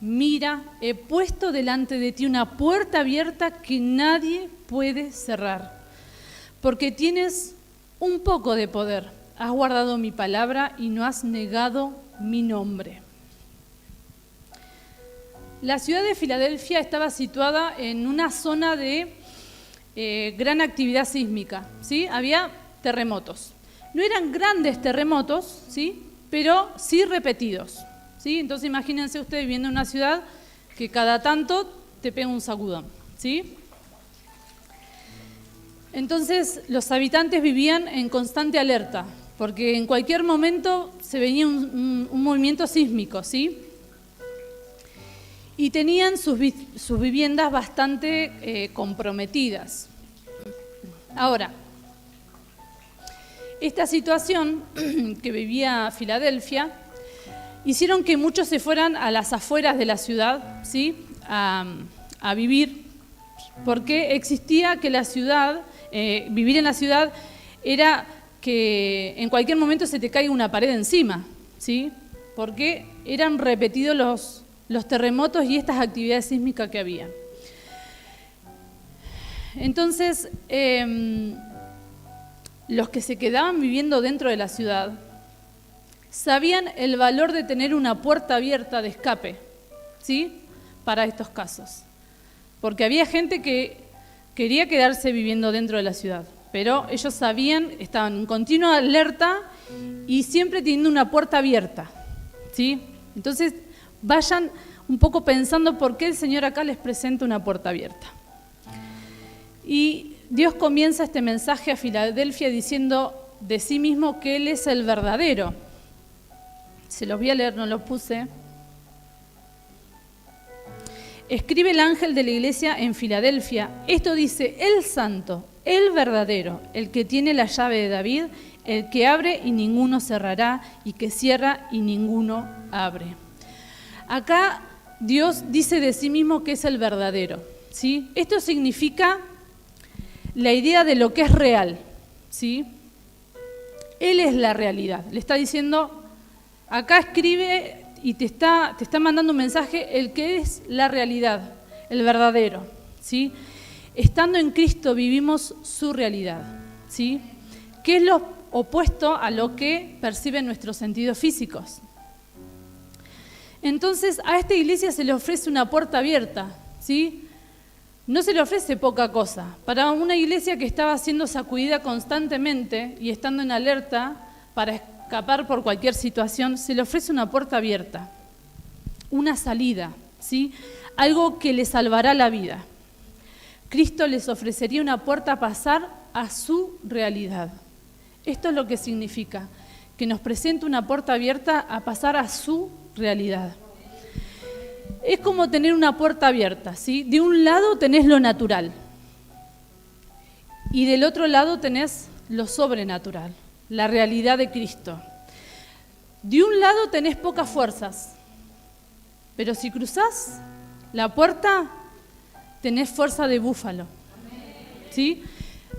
mira, he puesto delante de ti una puerta abierta que nadie puede cerrar, porque tienes un poco de poder, has guardado mi palabra y no has negado mi nombre. La ciudad de Filadelfia estaba situada en una zona de gran actividad sísmica, ¿sí? Había terremotos. No eran grandes terremotos, ¿sí? Pero sí repetidos, ¿sí? Entonces imagínense ustedes viviendo en una ciudad que cada tanto te pega un sacudón, ¿sí? Entonces los habitantes vivían en constante alerta, porque en cualquier momento se venía un movimiento sísmico, ¿sí? Y tenían sus viviendas bastante comprometidas. Ahora, esta situación que vivía Filadelfia hicieron que muchos se fueran a las afueras de la ciudad, ¿sí? a vivir, porque existía que la ciudad, vivir en la ciudad era que en cualquier momento se te caiga una pared encima, ¿sí? Porque eran repetidos los terremotos y estas actividades sísmicas que había. Entonces, los que se quedaban viviendo dentro de la ciudad sabían el valor de tener una puerta abierta de escape, ¿sí? Para estos casos. Porque había gente que quería quedarse viviendo dentro de la ciudad, pero ellos sabían, estaban en continua alerta y siempre teniendo una puerta abierta, ¿sí? Entonces, vayan un poco pensando por qué el Señor acá les presenta una puerta abierta. Y Dios comienza este mensaje a Filadelfia diciendo de sí mismo que Él es el verdadero. Se los voy a leer, no los puse. Escribe el ángel de la iglesia en Filadelfia. Esto dice: el santo, el verdadero, el que tiene la llave de David, el que abre y ninguno cerrará, y que cierra y ninguno abre. Acá Dios dice de sí mismo que es el verdadero, ¿sí? Esto significa la idea de lo que es real, ¿sí? Él es la realidad. Le está diciendo, acá escribe y te está mandando un mensaje, el que es la realidad, el verdadero, ¿sí? Estando en Cristo vivimos su realidad, ¿sí? Que es lo opuesto a lo que perciben nuestros sentidos físicos. Entonces, a esta iglesia se le ofrece una puerta abierta, ¿sí? No se le ofrece poca cosa. Para una iglesia que estaba siendo sacudida constantemente y estando en alerta para escapar por cualquier situación, se le ofrece una puerta abierta, una salida, ¿sí? Algo que les salvará la vida. Cristo les ofrecería una puerta a pasar a su realidad. Esto es lo que significa, que nos presenta una puerta abierta a pasar a su realidad. Es como tener una puerta abierta, ¿sí? De un lado tenés lo natural y del otro lado tenés lo sobrenatural, la realidad de Cristo. De un lado tenés pocas fuerzas, pero si cruzás la puerta tenés fuerza de búfalo, ¿sí?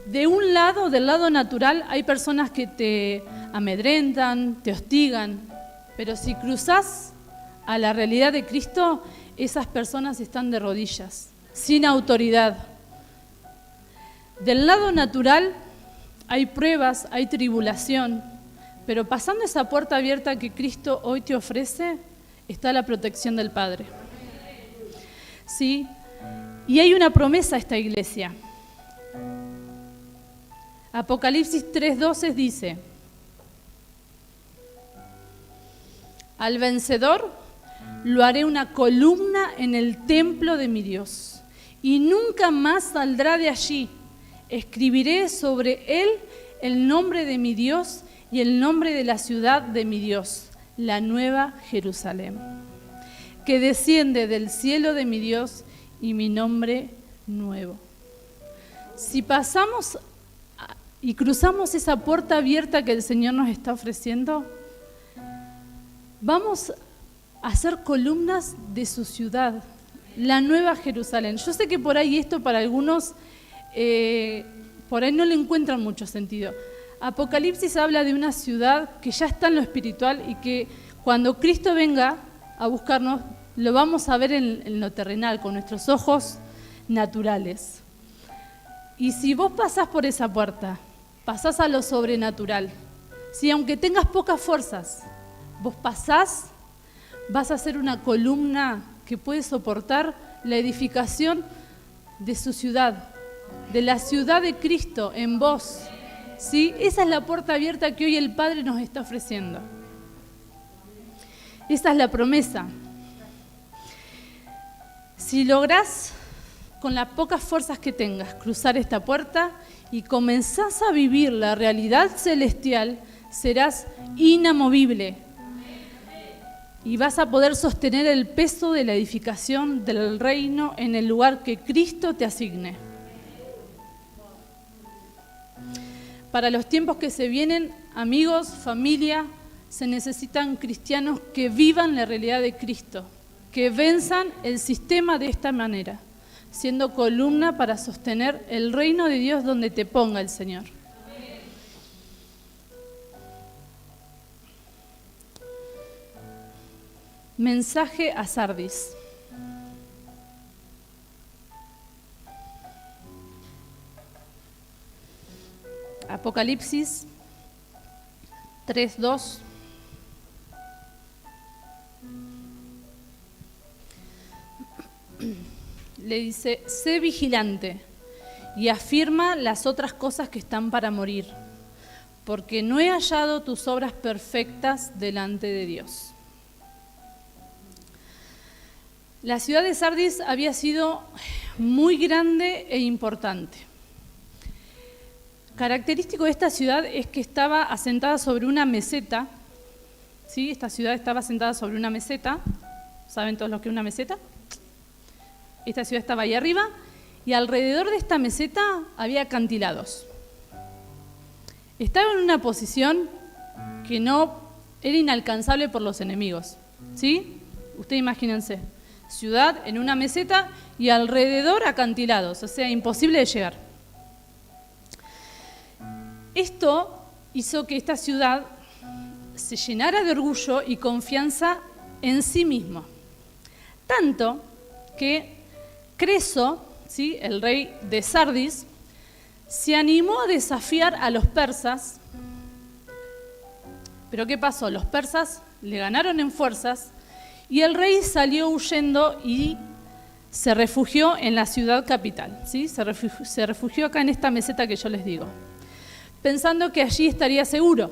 De un lado, del lado natural, hay personas que te amedrentan, te hostigan, pero si cruzás a la realidad de Cristo, esas personas están de rodillas, sin autoridad. Del lado natural hay pruebas, hay tribulación, pero pasando esa puerta abierta que Cristo hoy te ofrece, está la protección del Padre. ¿Sí? Y hay una promesa a esta iglesia. Apocalipsis 3:12 dice: al vencedor lo haré una columna en el templo de mi Dios, y nunca más saldrá de allí. Escribiré sobre él el nombre de mi Dios y el nombre de la ciudad de mi Dios, la nueva Jerusalén, que desciende del cielo de mi Dios, y mi nombre nuevo. Si pasamos y cruzamos esa puerta abierta que el Señor nos está ofreciendo, vamos a ser columnas de su ciudad, la nueva Jerusalén. Yo sé que por ahí esto para algunos por ahí no le encuentran mucho sentido. Apocalipsis habla de una ciudad que ya está en lo espiritual y que cuando Cristo venga a buscarnos, lo vamos a ver en lo terrenal, con nuestros ojos naturales. Y si vos pasás por esa puerta, pasás a lo sobrenatural. Si aunque tengas pocas fuerzas, vos pasás, vas a ser una columna que puede soportar la edificación de su ciudad, de la ciudad de Cristo en vos. ¿Sí? Esa es la puerta abierta que hoy el Padre nos está ofreciendo. Esa es la promesa. Si lográs, con las pocas fuerzas que tengas, cruzar esta puerta y comenzás a vivir la realidad celestial, serás inamovible. Y vas a poder sostener el peso de la edificación del reino en el lugar que Cristo te asigne. Para los tiempos que se vienen, amigos, familia, se necesitan cristianos que vivan la realidad de Cristo, que venzan el sistema de esta manera, siendo columna para sostener el reino de Dios donde te ponga el Señor. Mensaje a Sardis. Apocalipsis 3:2. Le dice: sé vigilante y afirma las otras cosas que están para morir, porque no he hallado tus obras perfectas delante de Dios. La ciudad de Sardis había sido muy grande e importante. Característico de esta ciudad es que estaba asentada sobre una meseta. ¿Sí? Esta ciudad estaba asentada sobre una meseta. ¿Saben todos lo que es una meseta? Esta ciudad estaba ahí arriba y alrededor de esta meseta había acantilados. Estaba en una posición que no era inalcanzable por los enemigos. ¿Sí? Ustedes imagínense, ciudad en una meseta y alrededor acantilados, o sea, imposible de llegar. Esto hizo que esta ciudad se llenara de orgullo y confianza en sí mismo. Tanto que Creso, ¿sí?, el rey de Sardis, se animó a desafiar a los persas. Pero ¿qué pasó? Los persas le ganaron en fuerzas y el rey salió huyendo y se refugió en la ciudad capital. ¿Sí? Se refugió acá en esta meseta que yo les digo, pensando que allí estaría seguro.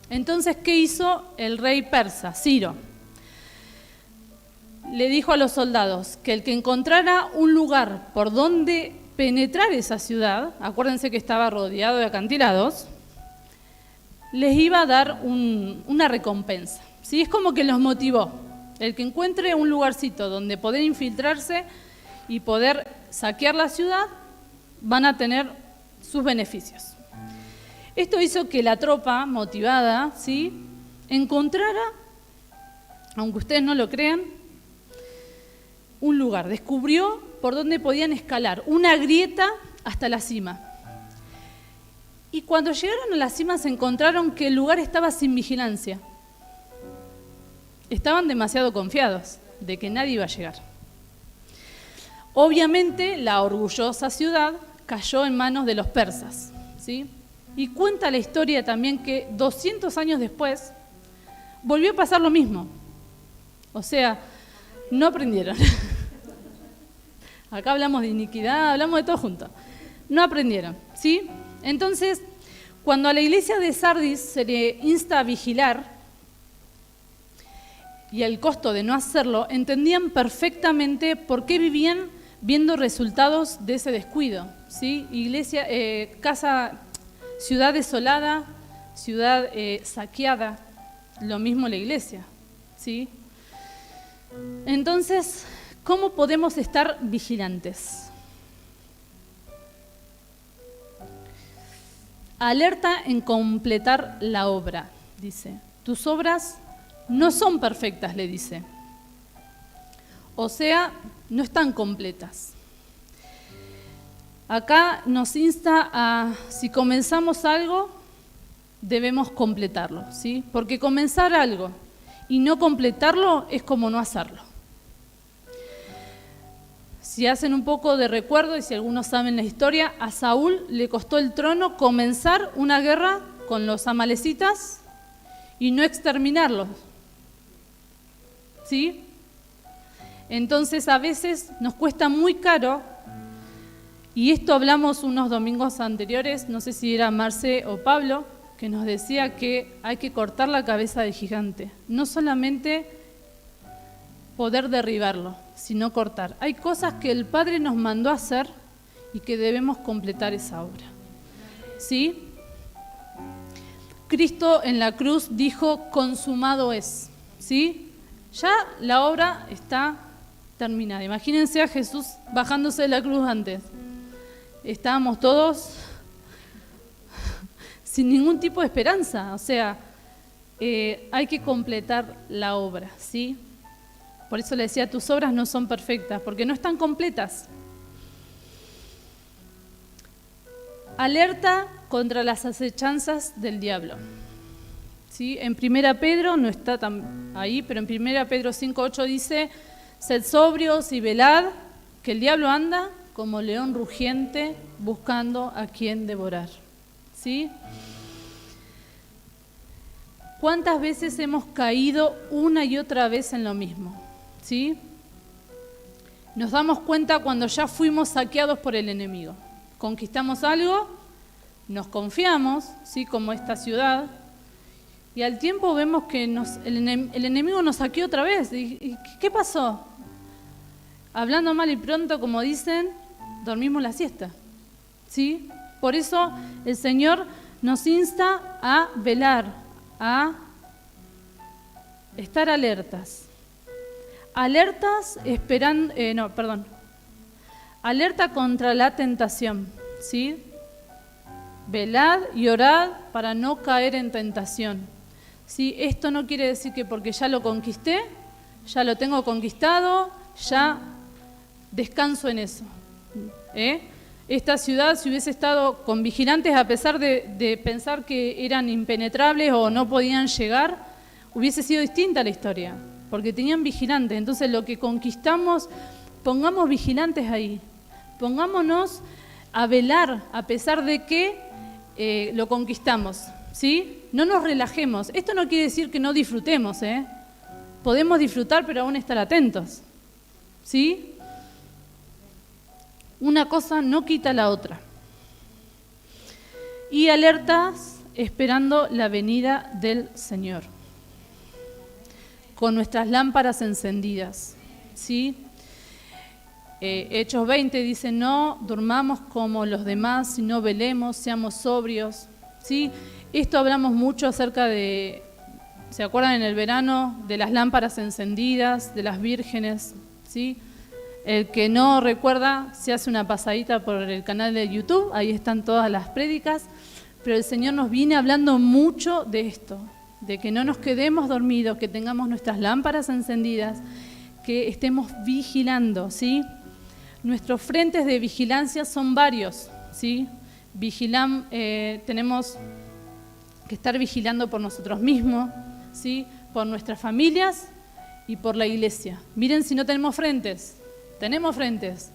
Entonces, ¿qué hizo el rey persa, Ciro? Le dijo a los soldados que el que encontrara un lugar por donde penetrar esa ciudad, acuérdense que estaba rodeado de acantilados, les iba a dar una recompensa. ¿Sí? Es como que los motivó. El que encuentre un lugarcito donde poder infiltrarse y poder saquear la ciudad, van a tener sus beneficios. Esto hizo que la tropa, motivada, ¿sí?, encontrara, aunque ustedes no lo crean, un lugar. Descubrió por dónde podían escalar, una grieta hasta la cima. Y cuando llegaron a la cima se encontraron que el lugar estaba sin vigilancia. Estaban demasiado confiados de que nadie iba a llegar. Obviamente, la orgullosa ciudad cayó en manos de los persas, ¿sí? Y cuenta la historia también que 200 años después volvió a pasar lo mismo. O sea, no aprendieron. Acá hablamos de iniquidad, hablamos de todo junto. No aprendieron, ¿sí? Entonces, cuando a la iglesia de Sardis se le insta a vigilar y el costo de no hacerlo, entendían perfectamente por qué vivían viendo resultados de ese descuido, ¿sí? Iglesia, ciudad desolada, ciudad saqueada, lo mismo la iglesia, ¿sí? Entonces, ¿cómo podemos estar vigilantes? Alerta en completar la obra, dice. Tus obras no son perfectas, le dice. O sea, no están completas. Acá nos insta a, si comenzamos algo, debemos completarlo, ¿sí? Porque comenzar algo y no completarlo es como no hacerlo. Si hacen un poco de recuerdo, y si algunos saben la historia, a Saúl le costó el trono comenzar una guerra con los amalecitas y no exterminarlos, ¿sí? Entonces a veces nos cuesta muy caro, y esto hablamos unos domingos anteriores, no sé si era Marce o Pablo, que nos decía que hay que cortar la cabeza del gigante, no solamente poder derribarlo, sino cortar. Hay cosas que el Padre nos mandó a hacer y que debemos completar esa obra, ¿sí? Cristo en la cruz dijo, consumado es, ¿sí? Ya la obra está terminada. Imagínense a Jesús bajándose de la cruz antes. Estábamos todos sin ningún tipo de esperanza. O sea, hay que completar la obra, ¿sí? Por eso le decía, tus obras no son perfectas, porque no están completas. Alerta contra las acechanzas del diablo. ¿Sí? En 1 Pedro, no está tan ahí, pero en 1 Pedro 5:8 dice, sed sobrios y velad, que el diablo anda como león rugiente buscando a quien devorar. ¿Sí? ¿Cuántas veces hemos caído una y otra vez en lo mismo? ¿Sí? Nos damos cuenta cuando ya fuimos saqueados por el enemigo. Conquistamos algo, nos confiamos, ¿sí? Como esta ciudad, y al tiempo vemos que el enemigo nos saqueó otra vez. ¿Y qué pasó? Hablando mal y pronto, como dicen, dormimos la siesta, ¿sí? Por eso el Señor nos insta a velar, a estar alertas. Alerta contra la tentación, ¿sí? Velad y orad para no caer en tentación, ¿sí? Esto no quiere decir que porque ya lo conquisté, ya lo tengo conquistado, ya descanso en eso. Esta ciudad, si hubiese estado con vigilantes, a pesar de pensar que eran impenetrables o no podían llegar, hubiese sido distinta la historia, porque tenían vigilantes. Entonces lo que conquistamos, pongamos vigilantes ahí, pongámonos a velar a pesar de que lo conquistamos, ¿sí? No nos relajemos. Esto no quiere decir que no disfrutemos, Podemos disfrutar, pero aún estar atentos, ¿sí? Una cosa no quita la otra. Y alertas esperando la venida del Señor, con nuestras lámparas encendidas, ¿sí? Hechos 20 dice, no durmamos como los demás, sino velemos, seamos sobrios, ¿sí? Esto hablamos mucho acerca de, ¿se acuerdan en el verano? De las lámparas encendidas, de las vírgenes, ¿sí? El que no recuerda, se hace una pasadita por el canal de YouTube, ahí están todas las prédicas, pero el Señor nos viene hablando mucho de esto, de que no nos quedemos dormidos, que tengamos nuestras lámparas encendidas, que estemos vigilando, ¿sí? Nuestros frentes de vigilancia son varios, ¿sí? Tenemos que estar vigilando por nosotros mismos, ¿sí? Por nuestras familias y por la iglesia. Miren si no tenemos frentes. Tenemos frentes,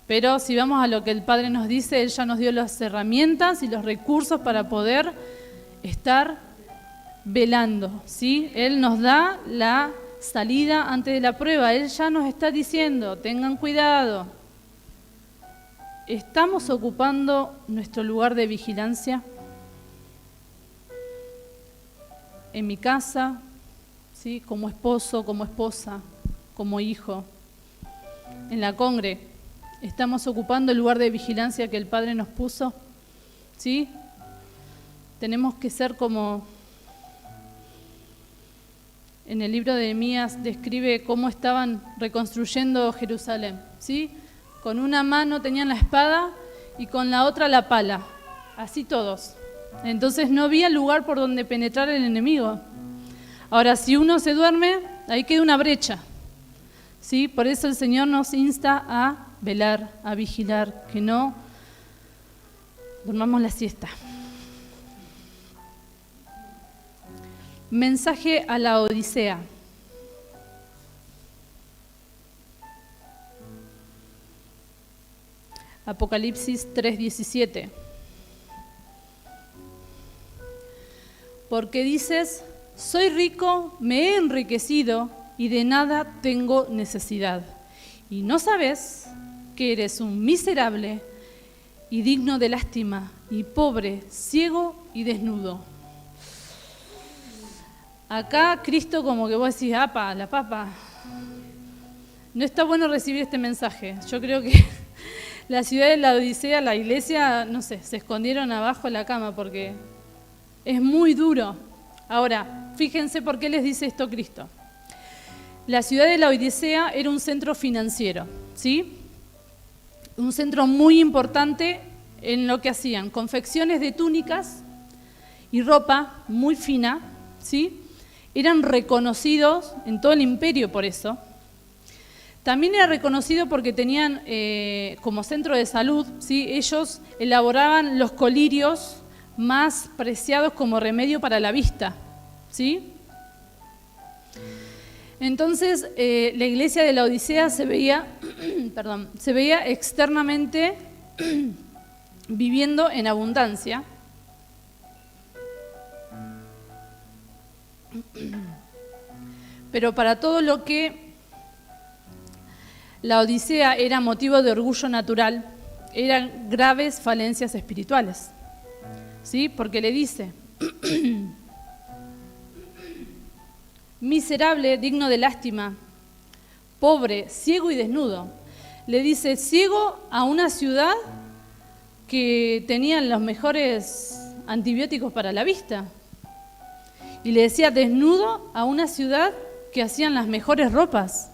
pero si vamos a lo que el Padre nos dice, Él ya nos dio las herramientas y los recursos para poder estar velando, ¿sí? Él nos da la salida antes de la prueba, Él ya nos está diciendo, tengan cuidado. ¿Estamos ocupando nuestro lugar de vigilancia? En mi casa, ¿sí? Como esposo, como esposa, como hijo. En la congre, ¿estamos ocupando el lugar de vigilancia que el Padre nos puso? ¿Sí? Tenemos que ser como... En el libro de Nehemías describe cómo estaban reconstruyendo Jerusalén, ¿sí? Con una mano tenían la espada y con la otra la pala, así todos. Entonces no había lugar por donde penetrar el enemigo. Ahora, si uno se duerme, ahí queda una brecha. ¿Sí? Por eso el Señor nos insta a velar, a vigilar, que no Durmamos la siesta. Mensaje a la Odisea. Apocalipsis 3:17. Porque dices, soy rico, me he enriquecido y de nada tengo necesidad. Y no sabes que eres un miserable y digno de lástima, y pobre, ciego y desnudo. Acá Cristo como que vos decís, apa, la papa. No está bueno recibir este mensaje. Yo creo que la ciudad de la Odisea, la iglesia, no sé, se escondieron abajo de la cama porque es muy duro. Ahora, fíjense por qué les dice esto Cristo. La ciudad de la Odisea era un centro financiero, ¿sí? Un centro muy importante en lo que hacían confecciones de túnicas y ropa muy fina, ¿sí? Eran reconocidos en todo el imperio por eso. También era reconocido porque tenían como centro de salud, ¿sí? Ellos elaboraban los colirios más preciados como remedio para la vista, ¿sí? Entonces, la iglesia de la Odisea se veía, se veía externamente viviendo en abundancia. Pero para todo lo que la Odisea era motivo de orgullo natural, eran graves falencias espirituales, ¿sí? Porque le dice, miserable, digno de lástima, pobre, ciego y desnudo. Le dice ciego a una ciudad que tenía los mejores antibióticos para la vista. Y le decía desnudo a una ciudad que hacían las mejores ropas.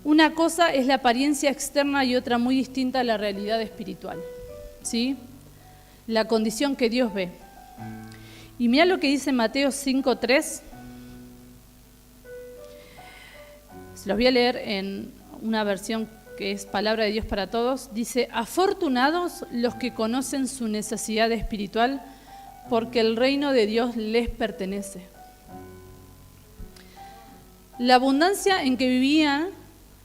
Una cosa es la apariencia externa y otra muy distinta a la realidad espiritual, ¿sí? La condición que Dios ve. Y mira lo que dice Mateo 5:3. Se los voy a leer en una versión que es Palabra de Dios para Todos. Dice, afortunados los que conocen su necesidad espiritual, porque el reino de Dios les pertenece. La abundancia en que vivía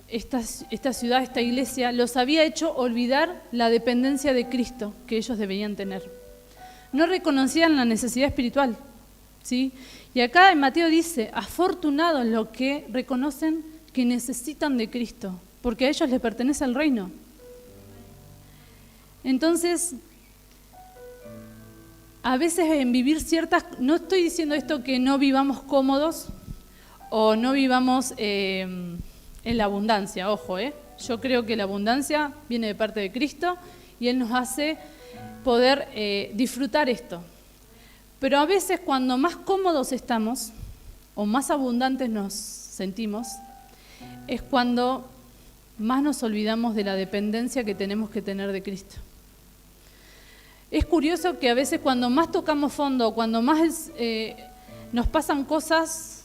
esta ciudad, esta iglesia, los había hecho olvidar la dependencia de Cristo que ellos deberían tener. No reconocían la necesidad espiritual, ¿sí? Y acá en Mateo dice, afortunados los que reconocen que necesitan de Cristo, porque a ellos les pertenece el reino. Entonces, a veces en vivir ciertas... No estoy diciendo esto que no vivamos cómodos o no vivamos en la abundancia, ojo, Yo creo que la abundancia viene de parte de Cristo y Él nos hace poder disfrutar esto. Pero a veces cuando más cómodos estamos o más abundantes nos sentimos, es cuando más nos olvidamos de la dependencia que tenemos que tener de Cristo. Es curioso que a veces cuando más tocamos fondo, cuando más nos pasan cosas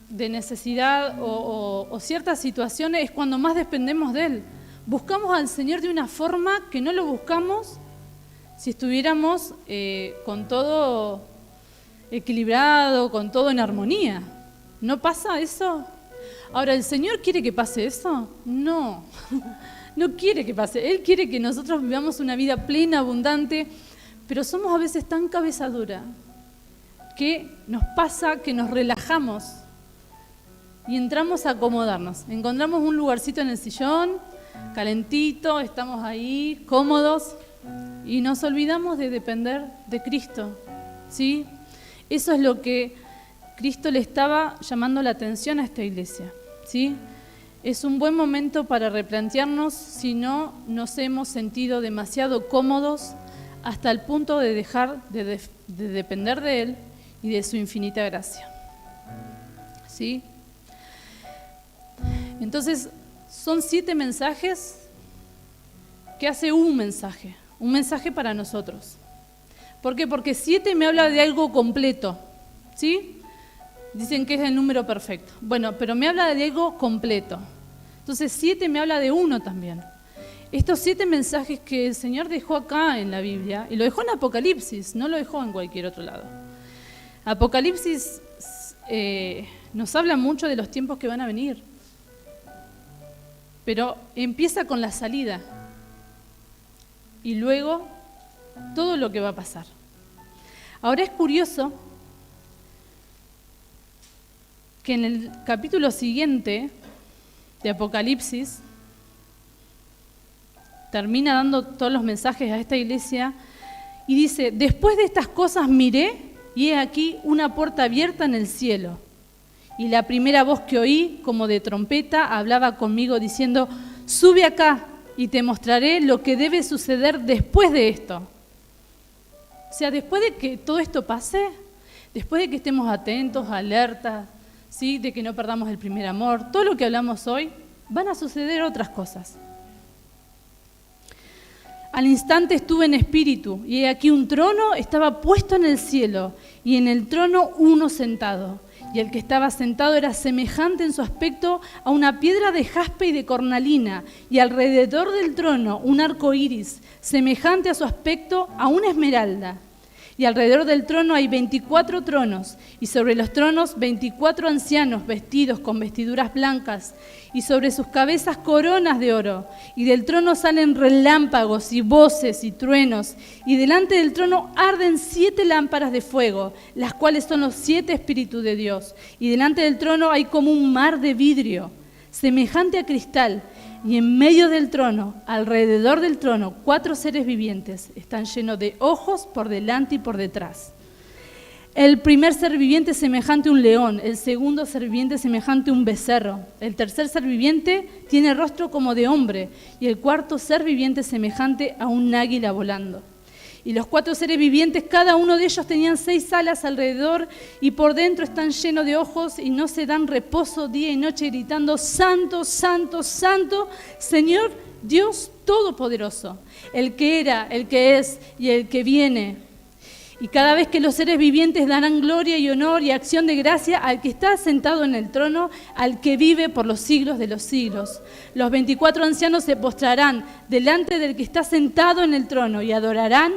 de necesidad o ciertas situaciones, es cuando más dependemos de Él. Buscamos al Señor de una forma que no lo buscamos si estuviéramos con todo equilibrado, con todo en armonía. ¿No pasa eso? Ahora, ¿el Señor quiere que pase eso? No, no quiere que pase. Él quiere que nosotros vivamos una vida plena, abundante, pero somos a veces tan cabeza dura que nos pasa que nos relajamos y entramos a acomodarnos. Encontramos un lugarcito en el sillón, calentito, estamos ahí, cómodos, y nos olvidamos de depender de Cristo, ¿sí? Eso es lo que Cristo le estaba llamando la atención a esta iglesia, ¿sí? Es un buen momento para replantearnos si no nos hemos sentido demasiado cómodos hasta el punto de dejar de depender de Él y de su infinita gracia, ¿sí? Entonces, son 7 mensajes que hace un mensaje para nosotros. ¿Por qué? Porque 7 me habla de algo completo, ¿sí? Dicen que es el número perfecto. Bueno, pero me habla de algo completo, Entonces 7 me habla de 1 también. Estos 7 mensajes que el Señor dejó acá en la Biblia, y lo dejó en Apocalipsis, no lo dejó en cualquier otro lado. Apocalipsis nos habla mucho de los tiempos que van a venir, pero empieza con la salida y luego todo lo que va a pasar. Ahora es curioso que en el capítulo siguiente de Apocalipsis termina dando todos los mensajes a esta iglesia y dice: después de estas cosas miré y he aquí una puerta abierta en el cielo. Y la primera voz que oí, como de trompeta, hablaba conmigo diciendo: sube acá y te mostraré lo que debe suceder después de esto. O sea, después de que todo esto pase, después de que estemos atentos, alertas, ¿sí?, de que no perdamos el primer amor, todo lo que hablamos hoy, van a suceder otras cosas. Al instante estuve en espíritu, y he aquí un trono estaba puesto en el cielo, y en el trono uno sentado. Y el que estaba sentado era semejante en su aspecto a una piedra de jaspe y de cornalina, y alrededor del trono un arco iris, semejante a su aspecto a una esmeralda. Y alrededor del trono hay 24 tronos, y sobre los tronos 24 ancianos vestidos con vestiduras blancas, y sobre sus cabezas coronas de oro. Y del trono salen relámpagos y voces y truenos, y delante del trono arden 7 lámparas de fuego, las cuales son los 7 espíritus de Dios. Y delante del trono hay como un mar de vidrio, semejante a cristal, y en medio del trono, alrededor del trono, 4 seres vivientes están llenos de ojos por delante y por detrás. El primer ser viviente semejante a un león, el segundo ser viviente semejante a un becerro, el tercer ser viviente tiene rostro como de hombre, y el cuarto ser viviente semejante a un águila volando. Y los 4 seres vivientes, cada uno de ellos tenían 6 alas alrededor, y por dentro están llenos de ojos, y no se dan reposo día y noche, gritando: Santo, Santo, Santo, Señor Dios Todopoderoso, el que era, el que es y el que viene. Y cada vez que los seres vivientes darán gloria y honor y acción de gracia al que está sentado en el trono, al que vive por los siglos de los siglos. Los 24 ancianos se postrarán delante del que está sentado en el trono y adorarán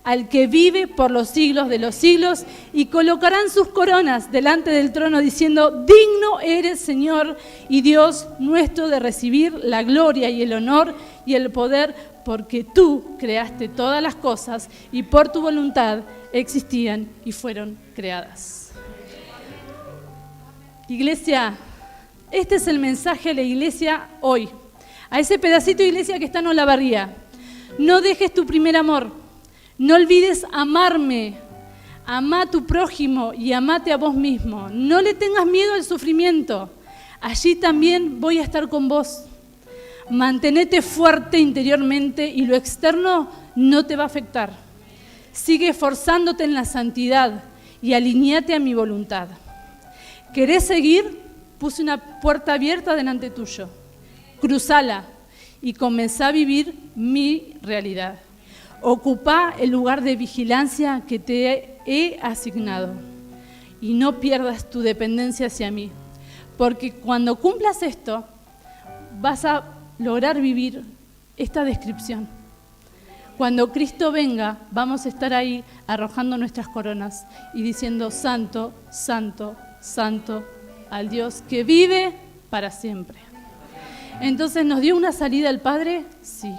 al que vive por los siglos de los siglos, y colocarán sus coronas delante del trono diciendo: digno eres, Señor y Dios nuestro, de recibir la gloria y el honor y el poder, porque tú creaste todas las cosas y por tu voluntad existían y fueron creadas. Iglesia, este es el mensaje a la iglesia hoy, a ese pedacito de iglesia que está en Olavarría. No dejes tu primer amor. No olvides amarme, ama a tu prójimo y amate a vos mismo. No le tengas miedo al sufrimiento. Allí también voy a estar con vos. Mantenete fuerte interiormente y lo externo no te va a afectar. Sigue esforzándote en la santidad y alinéate a mi voluntad. ¿Querés seguir? Puse una puerta abierta delante tuyo. Cruzala y comenzá a vivir mi realidad. Ocupa el lugar de vigilancia que te he asignado y no pierdas tu dependencia hacia mí, porque cuando cumplas esto vas a lograr vivir esta descripción. Cuando Cristo venga, vamos a estar ahí arrojando nuestras coronas y diciendo: Santo, Santo, Santo, al Dios que vive para siempre. Entonces, ¿nos dio una salida el Padre? Sí.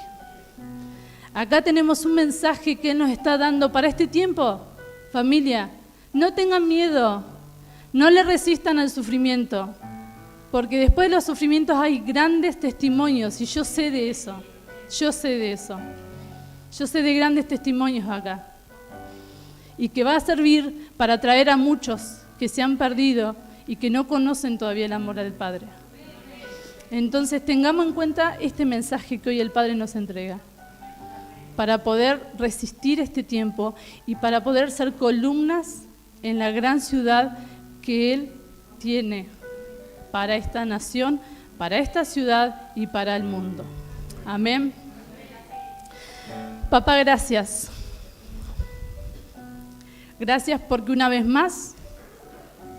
Acá tenemos un mensaje que Él nos está dando para este tiempo. Familia, no tengan miedo, no le resistan al sufrimiento, porque después de los sufrimientos hay grandes testimonios, y yo sé de eso, yo sé de grandes testimonios acá, y que va a servir para atraer a muchos que se han perdido y que no conocen todavía el amor del Padre. Entonces tengamos en cuenta este mensaje que hoy el Padre nos entrega, para poder resistir este tiempo y para poder ser columnas en la gran ciudad que Él tiene para esta nación, para esta ciudad y para el mundo. Amén. Papá, gracias. Gracias porque una vez más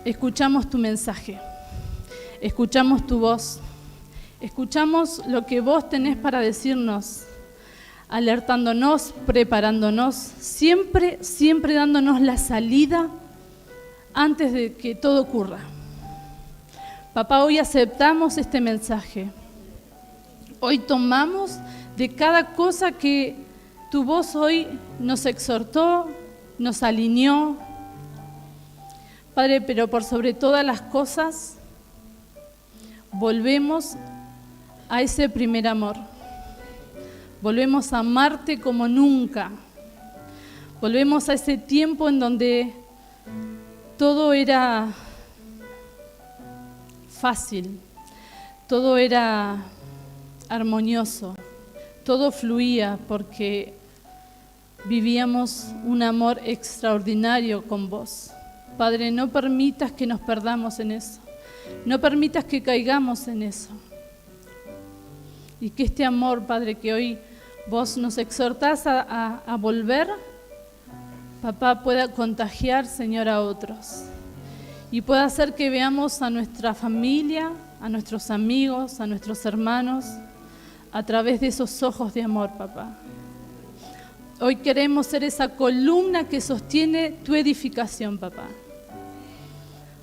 escuchamos tu mensaje, escuchamos tu voz, Escuchamos lo que vos tenés para decirnos, alertándonos, preparándonos, siempre, siempre dándonos la salida antes de que todo ocurra. Papá, hoy aceptamos este mensaje. Hoy tomamos de cada cosa que tu voz hoy nos exhortó, nos alineó. Padre, pero por sobre todas las cosas, volvemos a ese primer amor. Volvemos a amarte como nunca. Volvemos a ese tiempo en donde todo era fácil, todo era armonioso, todo fluía porque vivíamos un amor extraordinario con vos. Padre, no permitas que nos perdamos en eso, no permitas que caigamos en eso. Y que este amor, Padre, que hoy vos nos exhortás a volver, papá, pueda contagiar, Señor, a otros. Y pueda hacer que veamos a nuestra familia, a nuestros amigos, a nuestros hermanos, a través de esos ojos de amor, papá. Hoy queremos ser esa columna que sostiene tu edificación, papá.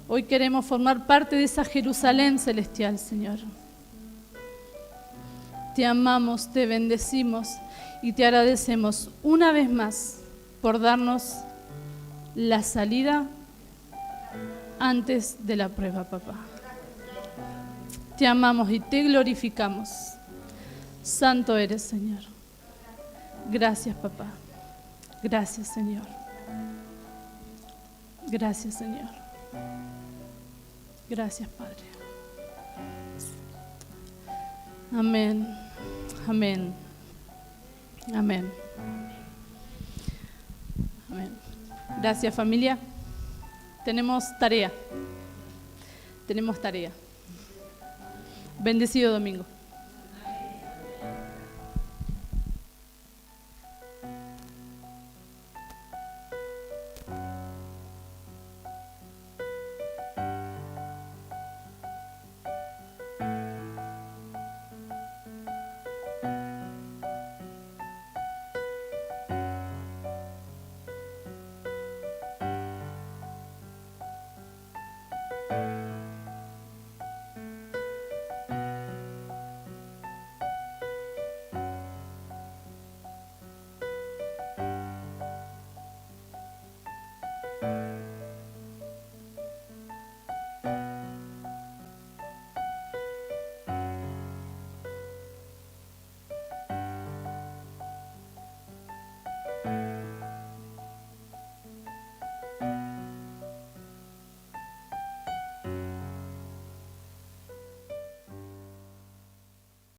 Hoy queremos formar parte de esa Jerusalén celestial, Señor. Te amamos, te bendecimos y te agradecemos una vez más por darnos la salida antes de la prueba, papá. Te amamos y te glorificamos. Santo eres, Señor. Gracias, papá. Gracias, Señor. Gracias, Señor. Gracias, Padre. Amén. Amén. Amén. Amén. Gracias, familia. Tenemos tarea. Tenemos tarea. Bendecido domingo.